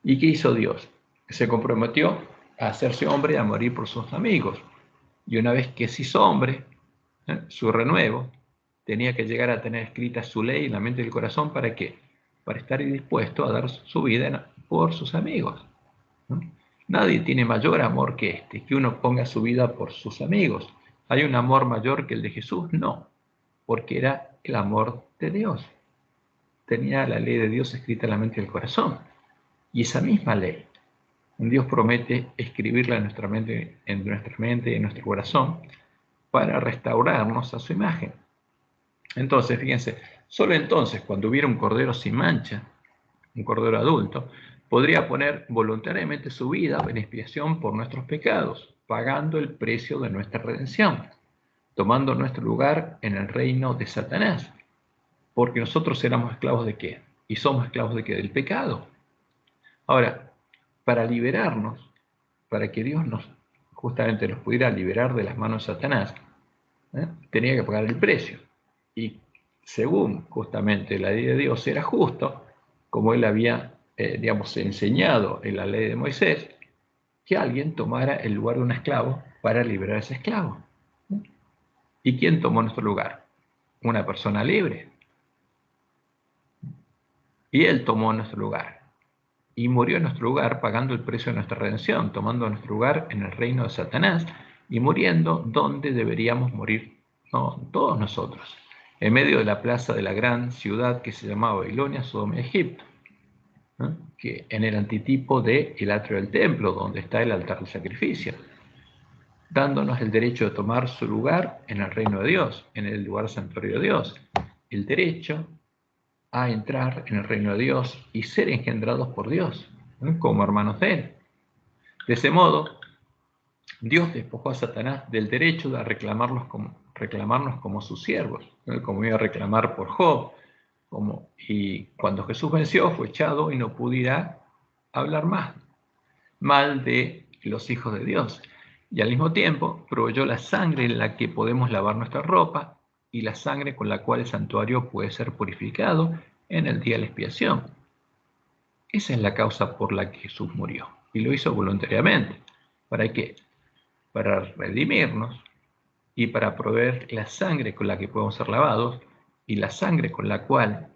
¿Y qué hizo Dios? Se comprometió a hacerse hombre y a morir por sus amigos. Y una vez que se hizo hombre, su renuevo, tenía que llegar a tener escrita su ley en la mente y el corazón. ¿Para qué? Para estar dispuesto a dar su vida por sus amigos. ¿No? Nadie tiene mayor amor que este, que uno ponga su vida por sus amigos. ¿Hay un amor mayor que el de Jesús? No, porque era el amor de Dios. Tenía la ley de Dios escrita en la mente y el corazón. Y esa misma ley, Dios promete escribirla en nuestra mente y en nuestro corazón para restaurarnos a su imagen. Entonces, fíjense, solo entonces, cuando hubiera un cordero sin mancha, un cordero adulto, podría poner voluntariamente su vida en expiación por nuestros pecados, pagando el precio de nuestra redención, tomando nuestro lugar en el reino de Satanás. Porque nosotros éramos esclavos de ¿qué? Y somos esclavos de ¿qué? Del pecado. Ahora, para liberarnos, para que Dios justamente nos pudiera liberar de las manos de Satanás, tenía que pagar el precio. Y según justamente la ley de Dios era justo, como él había, enseñado en la ley de Moisés, que alguien tomara el lugar de un esclavo para liberar a ese esclavo. ¿Y quién tomó nuestro lugar? Una persona libre. Y él tomó nuestro lugar. Y murió en nuestro lugar pagando el precio de nuestra redención, tomando nuestro lugar en el reino de Satanás y muriendo donde deberíamos morir, ¿no?, todos nosotros, en medio de la plaza de la gran ciudad que se llamaba Babilonia, Sodoma y Egipto, ¿no?, que en el antitipo del atrio del templo, donde está el altar de sacrificio, dándonos el derecho de tomar su lugar en el reino de Dios, en el lugar santuario de Dios, el derecho a entrar en el reino de Dios y ser engendrados por Dios, como hermanos de Él. De ese modo, Dios despojó a Satanás del derecho de reclamarnos como sus siervos, como iba a reclamar por Job. Y cuando Jesús venció, fue echado y no pudiera hablar más mal de los hijos de Dios. Y al mismo tiempo proveyó la sangre en la que podemos lavar nuestra ropa y la sangre con la cual el santuario puede ser purificado en el día de la expiación. Esa es la causa por la que Jesús murió. Y lo hizo voluntariamente. ¿Para qué? Para redimirnos y para proveer la sangre con la que podemos ser lavados y la sangre con la cual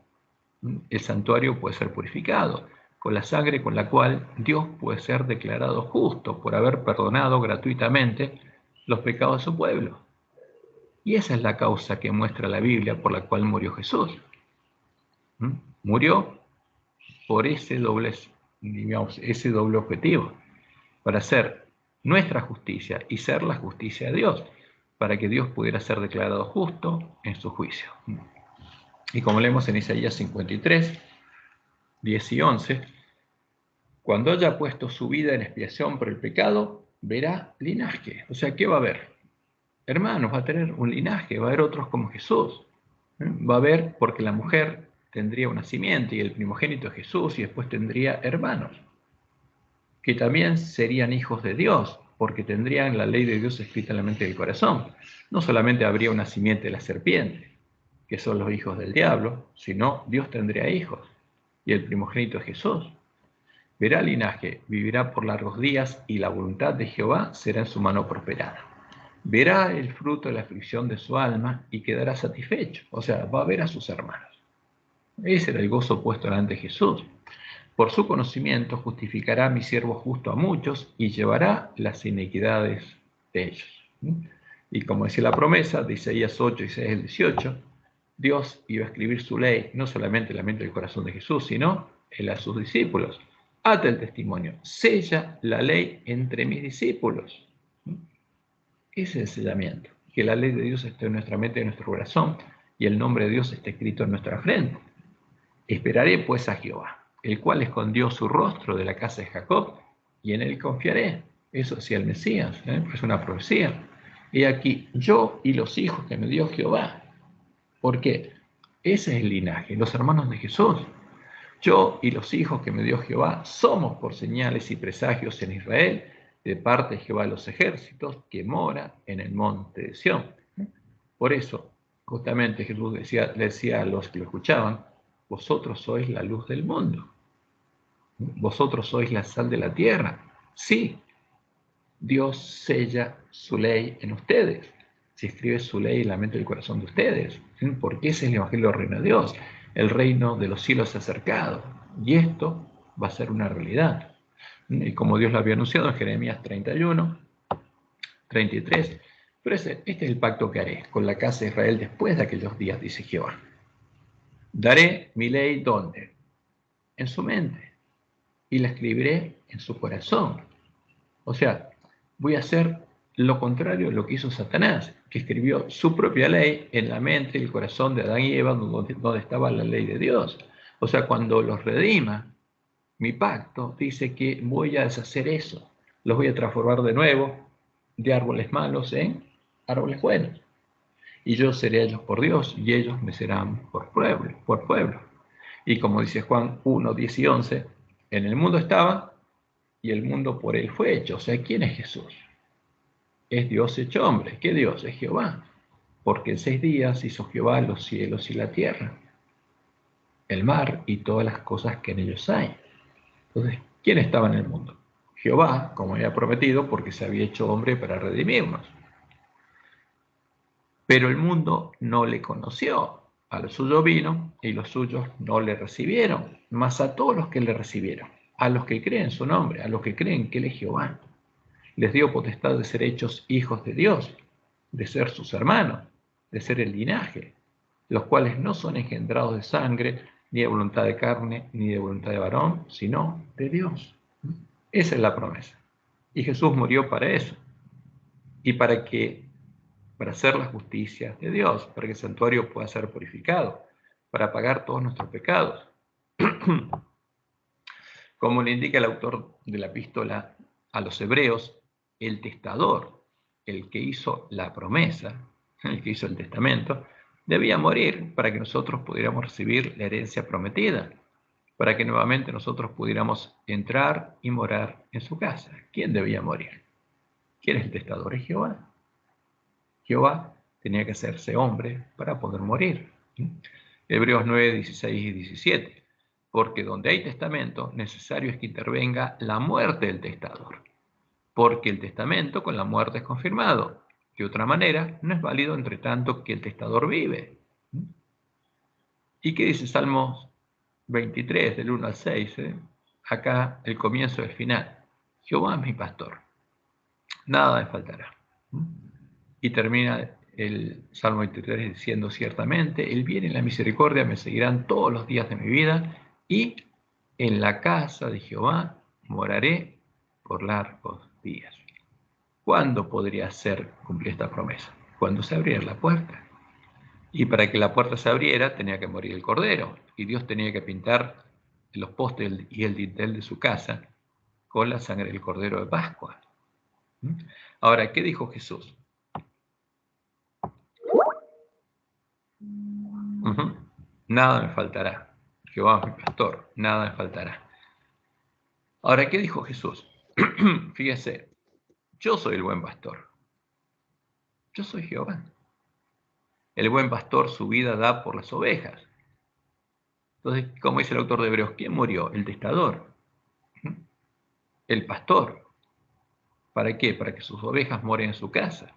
el santuario puede ser purificado, con la sangre con la cual Dios puede ser declarado justo por haber perdonado gratuitamente los pecados de su pueblo. Y esa es la causa que muestra la Biblia por la cual murió Jesús. Murió por ese doble objetivo, para ser nuestra justicia y ser la justicia de Dios, para que Dios pudiera ser declarado justo en su juicio. Y como leemos en Isaías 53, 10 y 11, cuando haya puesto su vida en expiación por el pecado, verá linaje. O sea, ¿qué va a ver? hermanos, va a tener un linaje, va a haber otros como Jesús. Va a haber, porque la mujer tendría un nacimiento y el primogénito es Jesús, y después tendría hermanos, que también serían hijos de Dios, porque tendrían la ley de Dios escrita en la mente del corazón. No solamente habría un nacimiento de la serpiente, que son los hijos del diablo, sino Dios tendría hijos, y el primogénito es Jesús. Verá linaje, vivirá por largos días, y la voluntad de Jehová será en su mano prosperada. Verá el fruto de la aflicción de su alma y quedará satisfecho. O sea, va a ver a sus hermanos. Ese era el gozo puesto delante de Jesús. Por su conocimiento justificará a mi siervo justo a muchos y llevará las iniquidades de ellos. Y como decía la promesa de Isaías 8, Isaías 18, Dios iba a escribir su ley no solamente en la mente del corazón de Jesús, sino en la de sus discípulos. Ata el testimonio, sella la ley entre mis discípulos. Ese es el sellamiento, que la ley de Dios esté en nuestra mente y en nuestro corazón, y el nombre de Dios esté escrito en nuestra frente. Esperaré pues a Jehová, el cual escondió su rostro de la casa de Jacob, y en él confiaré. Eso decía el Mesías, es una profecía. Y aquí, yo y los hijos que me dio Jehová. ¿Por qué? Ese es el linaje, los hermanos de Jesús. Yo y los hijos que me dio Jehová somos por señales y presagios en Israel, de parte de Jehová de los ejércitos, que mora en el monte de Sión. Por eso, justamente Jesús decía a los que lo escuchaban, vosotros sois la luz del mundo, vosotros sois la sal de la tierra. Sí, Dios sella su ley en ustedes, se escribe su ley en la mente y el corazón de ustedes, porque ese es el evangelio del reino de Dios. El reino de los cielos se ha acercado, y esto va a ser una realidad. Y como Dios lo había anunciado en Jeremías 31, 33, pero este es el pacto que haré con la casa de Israel después de aquellos días, dice Jehová. Daré mi ley, ¿dónde? En su mente, y la escribiré en su corazón. O sea, voy a hacer lo contrario de lo que hizo Satanás, que escribió su propia ley en la mente y el corazón de Adán y Eva, donde estaba la ley de Dios. O sea, cuando los redima, mi pacto dice que voy a deshacer eso, los voy a transformar de nuevo de árboles malos en árboles buenos. Y yo seré ellos por Dios y ellos me serán por pueblo. Y como dice Juan 1, 10 y 11, en el mundo estaba y el mundo por él fue hecho. O sea, ¿quién es Jesús? Es Dios hecho hombre. ¿Qué Dios? Es Jehová. Porque en 6 días hizo Jehová los cielos y la tierra, el mar y todas las cosas que en ellos hay. Entonces, ¿quién estaba en el mundo? Jehová, como había prometido, porque se había hecho hombre para redimirnos. Pero el mundo no le conoció. A lo suyo vino y los suyos no le recibieron. Mas a todos los que le recibieron, a los que creen su nombre, a los que creen que él es Jehová, les dio potestad de ser hechos hijos de Dios, de ser sus hermanos, de ser el linaje, los cuales no son engendrados de sangre, ni de voluntad de carne, ni de voluntad de varón, sino de Dios. Esa es la promesa. Y Jesús murió para eso. Y para hacer la justicia de Dios, para que el santuario pueda ser purificado, para pagar todos nuestros pecados. Como le indica el autor de la epístola a los hebreos, el testador, el que hizo la promesa, el que hizo el testamento, debía morir para que nosotros pudiéramos recibir la herencia prometida, para que nuevamente nosotros pudiéramos entrar y morar en su casa. ¿Quién debía morir? ¿Quién es el testador? Es Jehová. Jehová tenía que hacerse hombre para poder morir. Hebreos 9, 16 y 17. Porque donde hay testamento, necesario es que intervenga la muerte del testador. Porque el testamento con la muerte es confirmado. De otra manera, no es válido entre tanto que el testador vive. ¿Y qué dice Salmos 23, del 1 al 6? Acá el comienzo del final. Jehová es mi pastor, nada me faltará. Y termina el Salmo 23 diciendo, ciertamente el bien y la misericordia me seguirán todos los días de mi vida, y en la casa de Jehová moraré por largos días. ¿Cuándo podría ser cumplir esta promesa? Cuando se abriera la puerta. Y para que la puerta se abriera tenía que morir el cordero, y Dios tenía que pintar los postes y el dintel de su casa con la sangre del cordero de Pascua. Ahora, ¿qué dijo Jesús? Nada me faltará. Jehová es mi pastor, nada me faltará. Ahora, ¿qué dijo Jesús? Fíjese, yo soy el buen pastor. Yo soy Jehová. El buen pastor su vida da por las ovejas. Entonces, como dice el autor de Hebreos, ¿quién murió? El testador, el pastor. ¿Para qué? Para que sus ovejas moren en su casa.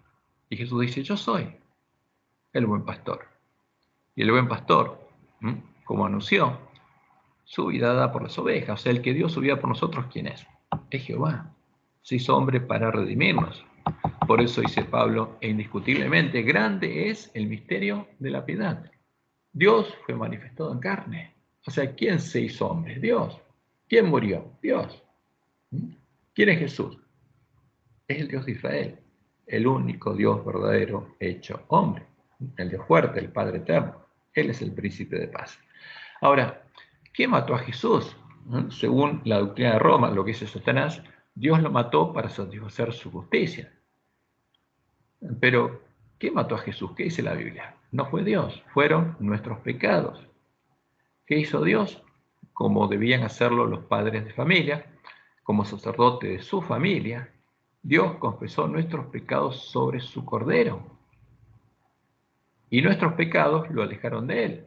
Y Jesús dice, yo soy el buen pastor. Y el buen pastor, como anunció, su vida da por las ovejas. O sea, el que dio su vida por nosotros, ¿quién es? Es Jehová. Se hizo hombre para redimirnos. Por eso dice Pablo, e indiscutiblemente grande es el misterio de la piedad. Dios fue manifestado en carne. O sea, ¿quién se hizo hombre? Dios. ¿Quién murió? Dios. ¿Quién es Jesús? Es el Dios de Israel, el único Dios verdadero hecho hombre, el Dios fuerte, el Padre eterno. Él es el príncipe de paz. Ahora, ¿quién mató a Jesús? Según la doctrina de Roma, lo que dice Satanás, Dios lo mató para satisfacer su justicia. Pero, ¿quién mató a Jesús? ¿Qué dice la Biblia? No fue Dios, fueron nuestros pecados. ¿Qué hizo Dios? Como debían hacerlo los padres de familia, como sacerdote de su familia, Dios confesó nuestros pecados sobre su Cordero. Y nuestros pecados lo alejaron de él.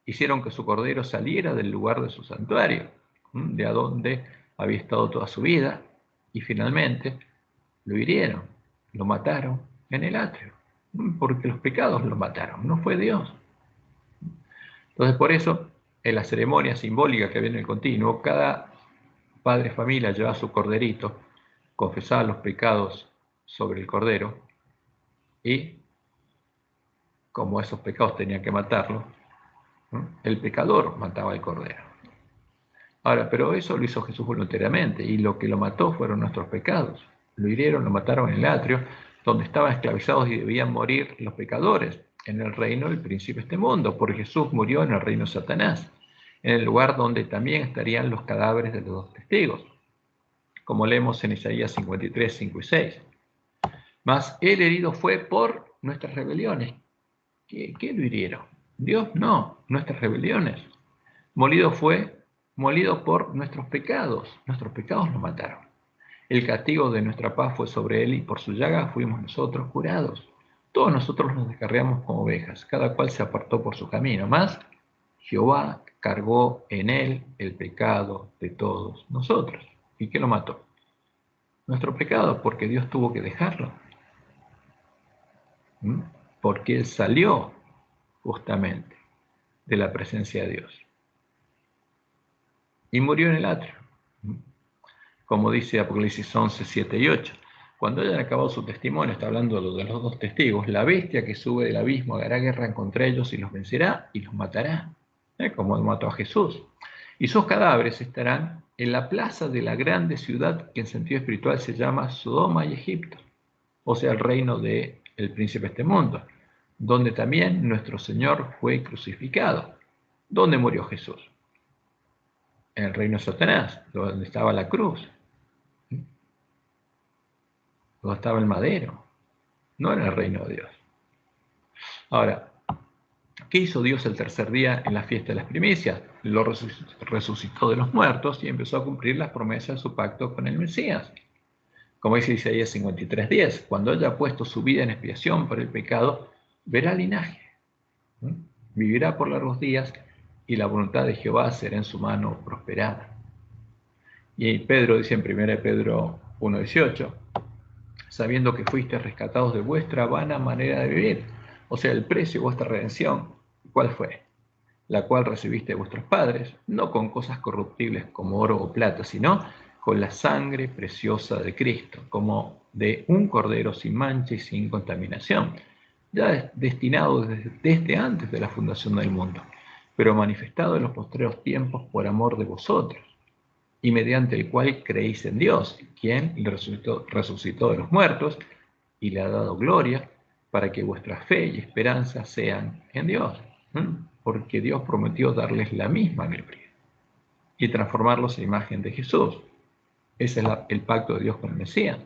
Hicieron que su Cordero saliera del lugar de su santuario, de a donde había estado toda su vida, y finalmente lo hirieron, lo mataron en el atrio, porque los pecados lo mataron, no fue Dios. Entonces, por eso, en la ceremonia simbólica que viene en el continuo, cada padre de familia llevaba su corderito, confesaba los pecados sobre el cordero, y como esos pecados tenían que matarlo, el pecador mataba al cordero. Ahora, pero eso lo hizo Jesús voluntariamente, y lo que lo mató fueron nuestros pecados. Lo hirieron, lo mataron en el atrio, donde estaban esclavizados y debían morir los pecadores, en el reino del príncipe de este mundo, porque Jesús murió en el reino de Satanás, en el lugar donde también estarían los cadáveres de los dos testigos, como leemos en Isaías 53, 5 y 6. Mas el herido fue por nuestras rebeliones. ¿Qué lo hirieron? Dios no, nuestras rebeliones. Molido por nuestros pecados lo mataron. El castigo de nuestra paz fue sobre él y por su llaga fuimos nosotros curados. Todos nosotros nos descarriamos como ovejas, cada cual se apartó por su camino, mas Jehová cargó en él el pecado de todos nosotros. ¿Y qué lo mató? Nuestro pecado, porque Dios tuvo que dejarlo. Porque él salió justamente de la presencia de Dios y murió en el atrio, como dice Apocalipsis 11, 7 y 8. Cuando hayan acabado su testimonio, está hablando de los dos testigos, la bestia que sube del abismo hará guerra contra ellos y los vencerá y los matará, como él mató a Jesús. Y sus cadáveres estarán en la plaza de la grande ciudad que en sentido espiritual se llama Sodoma y Egipto, o sea, el reino del príncipe de este mundo, donde también nuestro Señor fue crucificado. ¿Dónde murió Jesús? En el reino de Satanás, donde estaba la cruz, donde estaba el madero, no en el reino de Dios. Ahora, ¿qué hizo Dios el tercer día en la fiesta de las primicias? Lo resucitó de los muertos y empezó a cumplir las promesas de su pacto con el Mesías. Como dice Isaías 53:10, cuando haya puesto su vida en expiación por el pecado, verá linaje, vivirá por largos días y la voluntad de Jehová será en su mano prosperada. Y Pedro dice en 1 Pedro 1:18, sabiendo que fuiste rescatados de vuestra vana manera de vivir, o sea, el precio de vuestra redención, ¿cuál fue? La cual recibiste de vuestros padres, no con cosas corruptibles como oro o plata, sino con la sangre preciosa de Cristo, como de un cordero sin mancha y sin contaminación, ya destinado desde antes de la fundación del mundo, pero manifestado en los postreros tiempos por amor de vosotros, y mediante el cual creéis en Dios, quien resucitó de los muertos y le ha dado gloria, para que vuestra fe y esperanza sean en Dios, porque Dios prometió darles la misma gloria y transformarlos en imagen de Jesús. Ese es el pacto de Dios con el Mesías.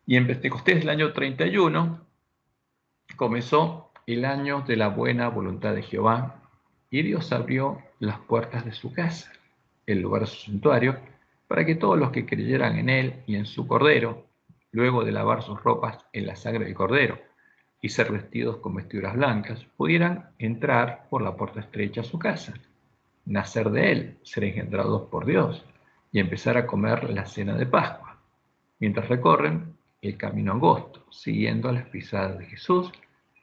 Y en Pentecostés, el año 31, comenzó el año de la buena voluntad de Jehová, y Dios abrió las puertas de su casa, el lugar de su santuario, para que todos los que creyeran en él y en su Cordero, luego de lavar sus ropas en la sangre del Cordero y ser vestidos con vestiduras blancas, pudieran entrar por la puerta estrecha a su casa, nacer de él, ser engendrados por Dios y empezar a comer la cena de Pascua, mientras recorren el camino angosto, siguiendo las pisadas de Jesús,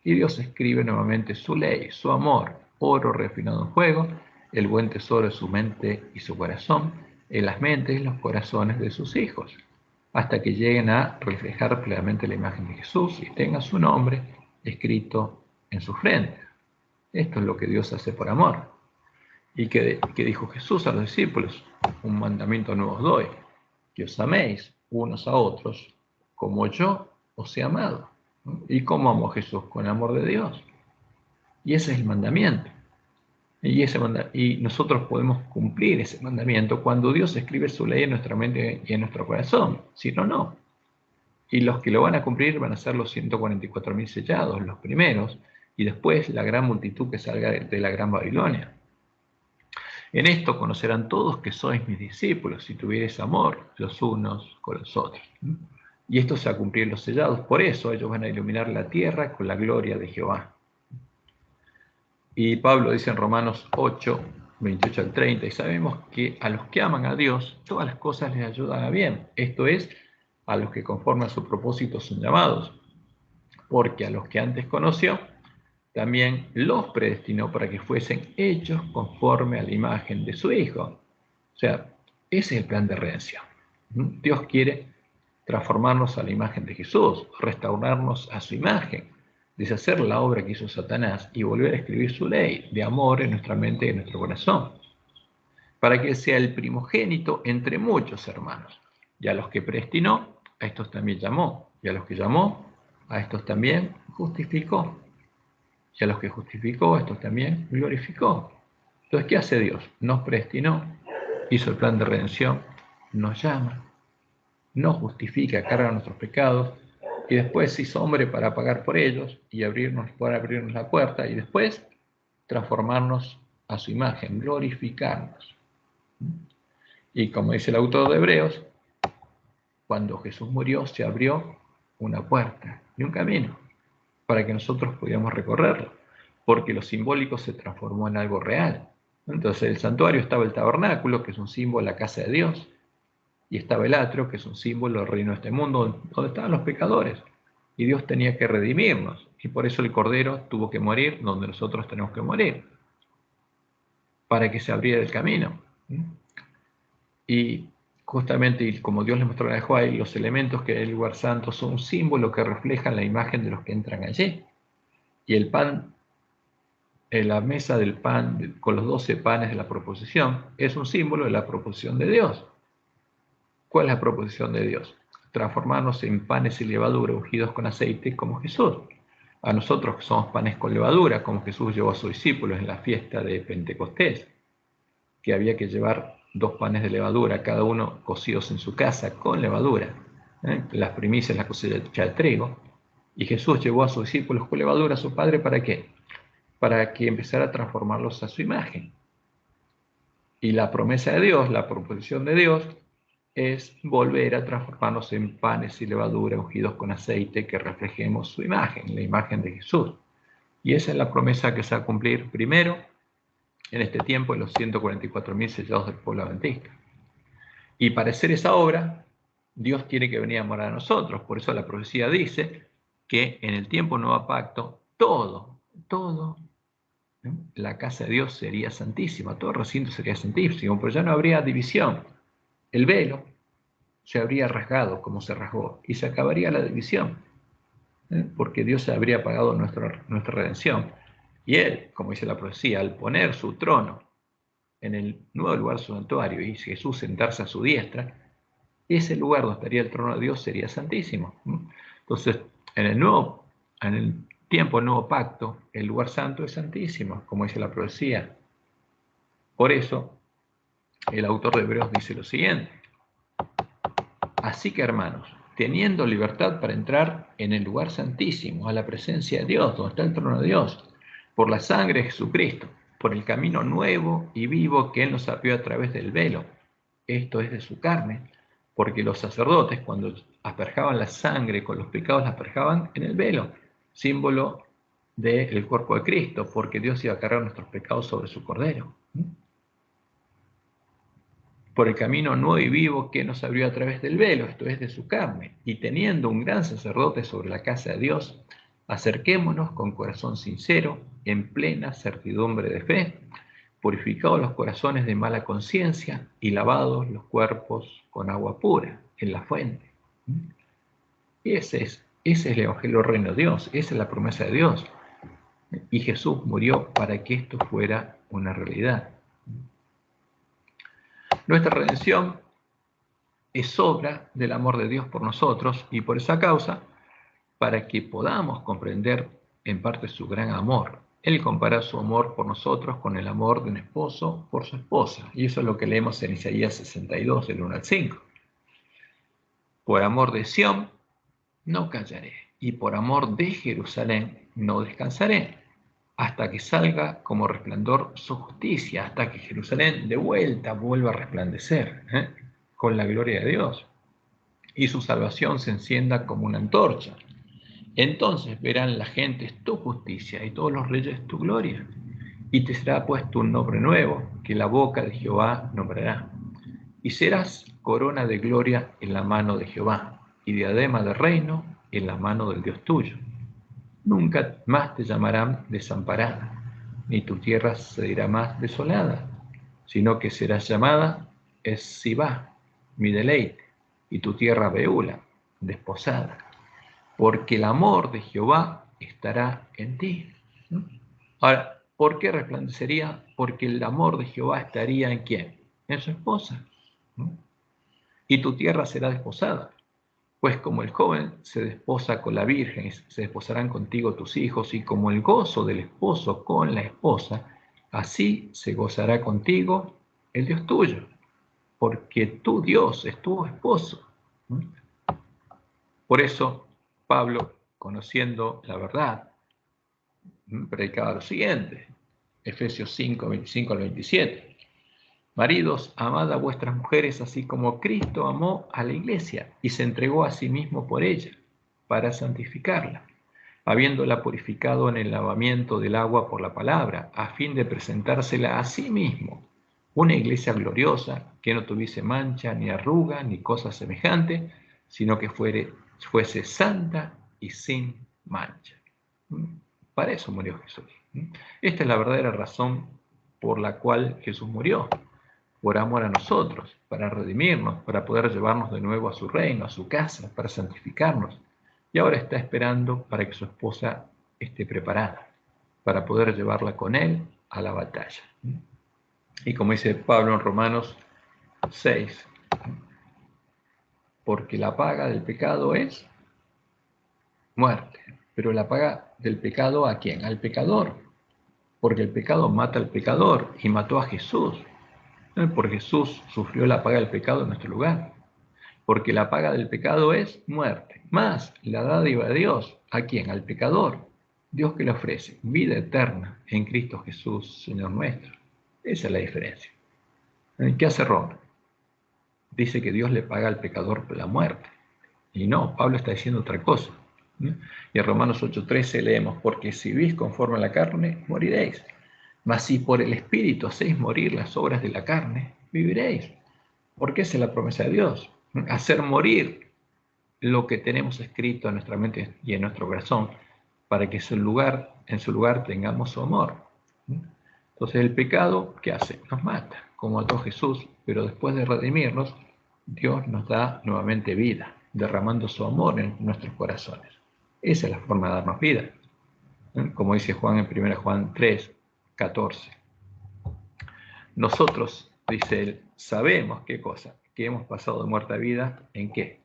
y Dios escribe nuevamente su ley, su amor, oro refinado en fuego, el buen tesoro de su mente y su corazón, en las mentes y los corazones de sus hijos, hasta que lleguen a reflejar plenamente la imagen de Jesús y tengan su nombre escrito en su frente. Esto es lo que Dios hace por amor. Y que dijo Jesús a los discípulos: un mandamiento nuevo os doy, que os améis unos a otros como yo os he amado. ¿Y cómo amó Jesús? Con el amor de Dios. Y ese es el mandamiento. Y nosotros podemos cumplir ese mandamiento cuando Dios escribe su ley en nuestra mente y en nuestro corazón. Si no, no. Y los que lo van a cumplir van a ser los 144.000 sellados, los primeros, y después la gran multitud que salga de la gran Babilonia. En esto conocerán todos que sois mis discípulos, si tuviereis amor los unos con los otros. Y esto se va a cumplir los sellados. Por eso ellos van a iluminar la tierra con la gloria de Jehová. Y Pablo dice en Romanos 8, 28 al 30, y sabemos que a los que aman a Dios, todas las cosas les ayudan a bien. Esto es, a los que conforme a su propósito son llamados. Porque a los que antes conoció, también los predestinó para que fuesen hechos conforme a la imagen de su Hijo. O sea, ese es el plan de redención. Dios quiere transformarnos a la imagen de Jesús, restaurarnos a su imagen, deshacer la obra que hizo Satanás y volver a escribir su ley de amor en nuestra mente y en nuestro corazón, para que sea el primogénito entre muchos hermanos. Y a los que predestinó, a estos también llamó, y a los que llamó, a estos también justificó. Y a los que justificó, estos también glorificó. Entonces, ¿qué hace Dios? Nos predestinó, hizo el plan de redención, nos llama, nos justifica, carga nuestros pecados, y después se hizo hombre para pagar por ellos y poder abrirnos la puerta, y después transformarnos a su imagen, glorificarnos. Y como dice el autor de Hebreos, cuando Jesús murió se abrió una puerta y un camino para que nosotros pudiéramos recorrerlo, porque lo simbólico se transformó en algo real. Entonces, el santuario estaba el tabernáculo, que es un símbolo de la casa de Dios, y estaba el atrio, que es un símbolo del reino de este mundo, donde estaban los pecadores, y Dios tenía que redimirnos, y por eso el Cordero tuvo que morir donde nosotros tenemos que morir, para que se abriera el camino. Y justamente, y como Dios le mostró a Juan, los elementos que hay en el lugar santo son un símbolo que reflejan la imagen de los que entran allí. Y el pan, la mesa del pan con los 12 panes de la proposición, es un símbolo de la proposición de Dios. ¿Cuál es la proposición de Dios? Transformarnos en panes y levadura ungidos con aceite como Jesús. A nosotros que somos panes con levadura, como Jesús llevó a sus discípulos en la fiesta de Pentecostés, que había que llevar 2 panes de levadura, cada uno cocidos en su casa con levadura, las primicias, la cosecha del trigo, y Jesús llevó a sus discípulos con levadura a su Padre, ¿para qué? Para que empezara a transformarlos a su imagen. Y la promesa de Dios, la proposición de Dios, es volver a transformarnos en panes y levadura ungidos con aceite, que reflejemos su imagen, la imagen de Jesús. Y esa es la promesa que se va a cumplir primero en este tiempo en los 144.000 sellados del pueblo adventista. Y para hacer esa obra, Dios tiene que venir a morar a nosotros. Por eso la profecía dice que en el tiempo nuevo pacto, todo, la casa de Dios sería santísima, todo el recinto sería santísimo, pero ya no habría división. El velo se habría rasgado como se rasgó y se acabaría la división, porque Dios habría pagado nuestra redención. Y Él, como dice la profecía, al poner su trono en el nuevo lugar su santuario y Jesús sentarse a su diestra, ese lugar donde estaría el trono de Dios sería santísimo. Entonces, en el tiempo del nuevo pacto, el lugar santo es santísimo, como dice la profecía. Por eso, el autor de Hebreos dice lo siguiente: así que, hermanos, teniendo libertad para entrar en el lugar santísimo, a la presencia de Dios, donde está el trono de Dios, por la sangre de Jesucristo, por el camino nuevo y vivo que Él nos abrió a través del velo, esto es de su carne, porque los sacerdotes cuando asperjaban la sangre con los pecados la asperjaban en el velo, símbolo del cuerpo de Cristo, porque Dios iba a cargar nuestros pecados sobre su cordero. Por el camino nuevo y vivo que nos abrió a través del velo, esto es de su carne, y teniendo un gran sacerdote sobre la casa de Dios, acerquémonos con corazón sincero, en plena certidumbre de fe, purificados los corazones de mala conciencia y lavados los cuerpos con agua pura en la fuente. Y ese es el Evangelio del Reino de Dios, esa es la promesa de Dios. Y Jesús murió para que esto fuera una realidad. Nuestra redención es obra del amor de Dios por nosotros y por esa causa, para que podamos comprender en parte su gran amor. Él compara su amor por nosotros con el amor de un esposo por su esposa. Y eso es lo que leemos en Isaías 62, del 1 al 5. Por amor de Sión no callaré, y por amor de Jerusalén no descansaré, hasta que salga como resplandor su justicia, hasta que Jerusalén de vuelta vuelva a resplandecer con la gloria de Dios, y su salvación se encienda como una antorcha. Entonces verán las gentes tu justicia y todos los reyes tu gloria, y te será puesto un nombre nuevo que la boca de Jehová nombrará. Y serás corona de gloria en la mano de Jehová, y diadema de reino en la mano del Dios tuyo. Nunca más te llamarán desamparada, ni tu tierra se dirá más desolada, sino que serás llamada Esibá, mi deleite, y tu tierra Beula, desposada, porque el amor de Jehová estará en ti. Ahora, ¿por qué resplandecería? Porque el amor de Jehová estaría en ¿quién? En su esposa. Y tu tierra será desposada. Pues como el joven se desposa con la virgen, se desposarán contigo tus hijos, y como el gozo del esposo con la esposa, así se gozará contigo el Dios tuyo, porque tu Dios es tu esposo. Por eso, Pablo, conociendo la verdad, predicaba lo siguiente, Efesios 5, 25 al 27. Maridos, amad a vuestras mujeres así como Cristo amó a la iglesia y se entregó a sí mismo por ella, para santificarla, habiéndola purificado en el lavamiento del agua por la palabra, a fin de presentársela a sí mismo, una iglesia gloriosa, que no tuviese mancha, ni arruga, ni cosa semejante, sino que fuese santa y sin mancha. Para eso murió Jesús. Esta es la verdadera razón por la cual Jesús murió, por amor a nosotros, para redimirnos, para poder llevarnos de nuevo a su reino, a su casa, para santificarnos. Y ahora está esperando para que su esposa esté preparada, para poder llevarla con él a la batalla. Y como dice Pablo en Romanos 6, porque la paga del pecado es muerte. Pero la paga del pecado, ¿a quién? Al pecador. Porque el pecado mata al pecador y mató a Jesús. Porque Jesús sufrió la paga del pecado en nuestro lugar. Porque la paga del pecado es muerte. Más la dádiva de Dios, ¿a quién? Al pecador. Dios que le ofrece vida eterna en Cristo Jesús, Señor nuestro. Esa es la diferencia. ¿Qué hace Roma? Dice que Dios le paga al pecador por la muerte. Y no, Pablo está diciendo otra cosa. Y en Romanos 8:13 leemos, porque si vivís conforme a la carne, moriréis. Mas si por el Espíritu hacéis morir las obras de la carne, viviréis. Porque esa es la promesa de Dios. Hacer morir lo que tenemos escrito en nuestra mente y en nuestro corazón, para que en su lugar tengamos su amor. Entonces el pecado, ¿qué hace? Nos mata, como mató Jesús, pero después de redimirnos, Dios nos da nuevamente vida, derramando su amor en nuestros corazones. Esa es la forma de darnos vida. Como dice Juan en 1 Juan 3, 14. Nosotros, dice él, sabemos qué cosa, que hemos pasado de muerte a vida, ¿en qué?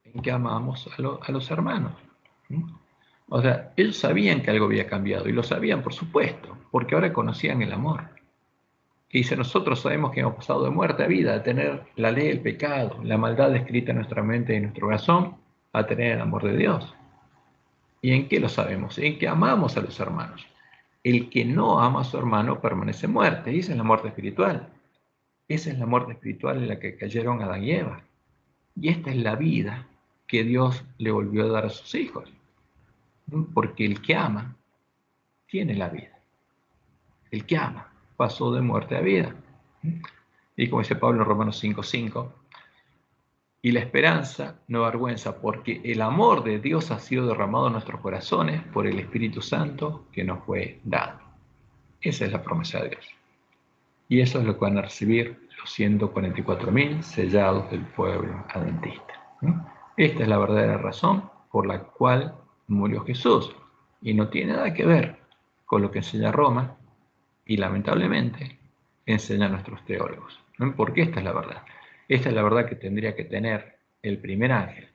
En que amamos a los hermanos. O sea, ellos sabían que algo había cambiado, y lo sabían, por supuesto, porque ahora conocían el amor. Y dice, nosotros sabemos que hemos pasado de muerte a vida, a tener la ley del pecado, la maldad escrita en nuestra mente y en nuestro corazón, a tener el amor de Dios. ¿Y en qué lo sabemos? En que amamos a los hermanos. El que no ama a su hermano permanece en muerte. Y esa es la muerte espiritual. Esa es la muerte espiritual en la que cayeron Adán y Eva. Y esta es la vida que Dios le volvió a dar a sus hijos. Porque el que ama tiene la vida. El que ama pasó de muerte a vida. Y como dice Pablo en Romanos 5:5, y la esperanza no avergüenza, porque el amor de Dios ha sido derramado en nuestros corazones por el Espíritu Santo que nos fue dado. Esa es la promesa de Dios. Y eso es lo que van a recibir los 144.000 sellados del pueblo adventista. Esta es la verdadera razón por la cual murió Jesús. Y no tiene nada que ver con lo que enseña Roma y lamentablemente enseñan nuestros teólogos. Porque esta es la verdad. Esta es la verdad que tendría que tener el primer ángel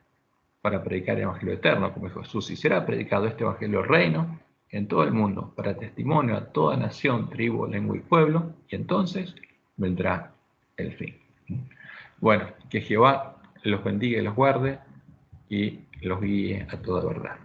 para predicar el Evangelio eterno, como dijo Jesús, y será predicado este Evangelio del reino en todo el mundo, para testimonio a toda nación, tribu, lengua y pueblo, y entonces vendrá el fin. Bueno, que Jehová los bendiga y los guarde y los guíe a toda verdad.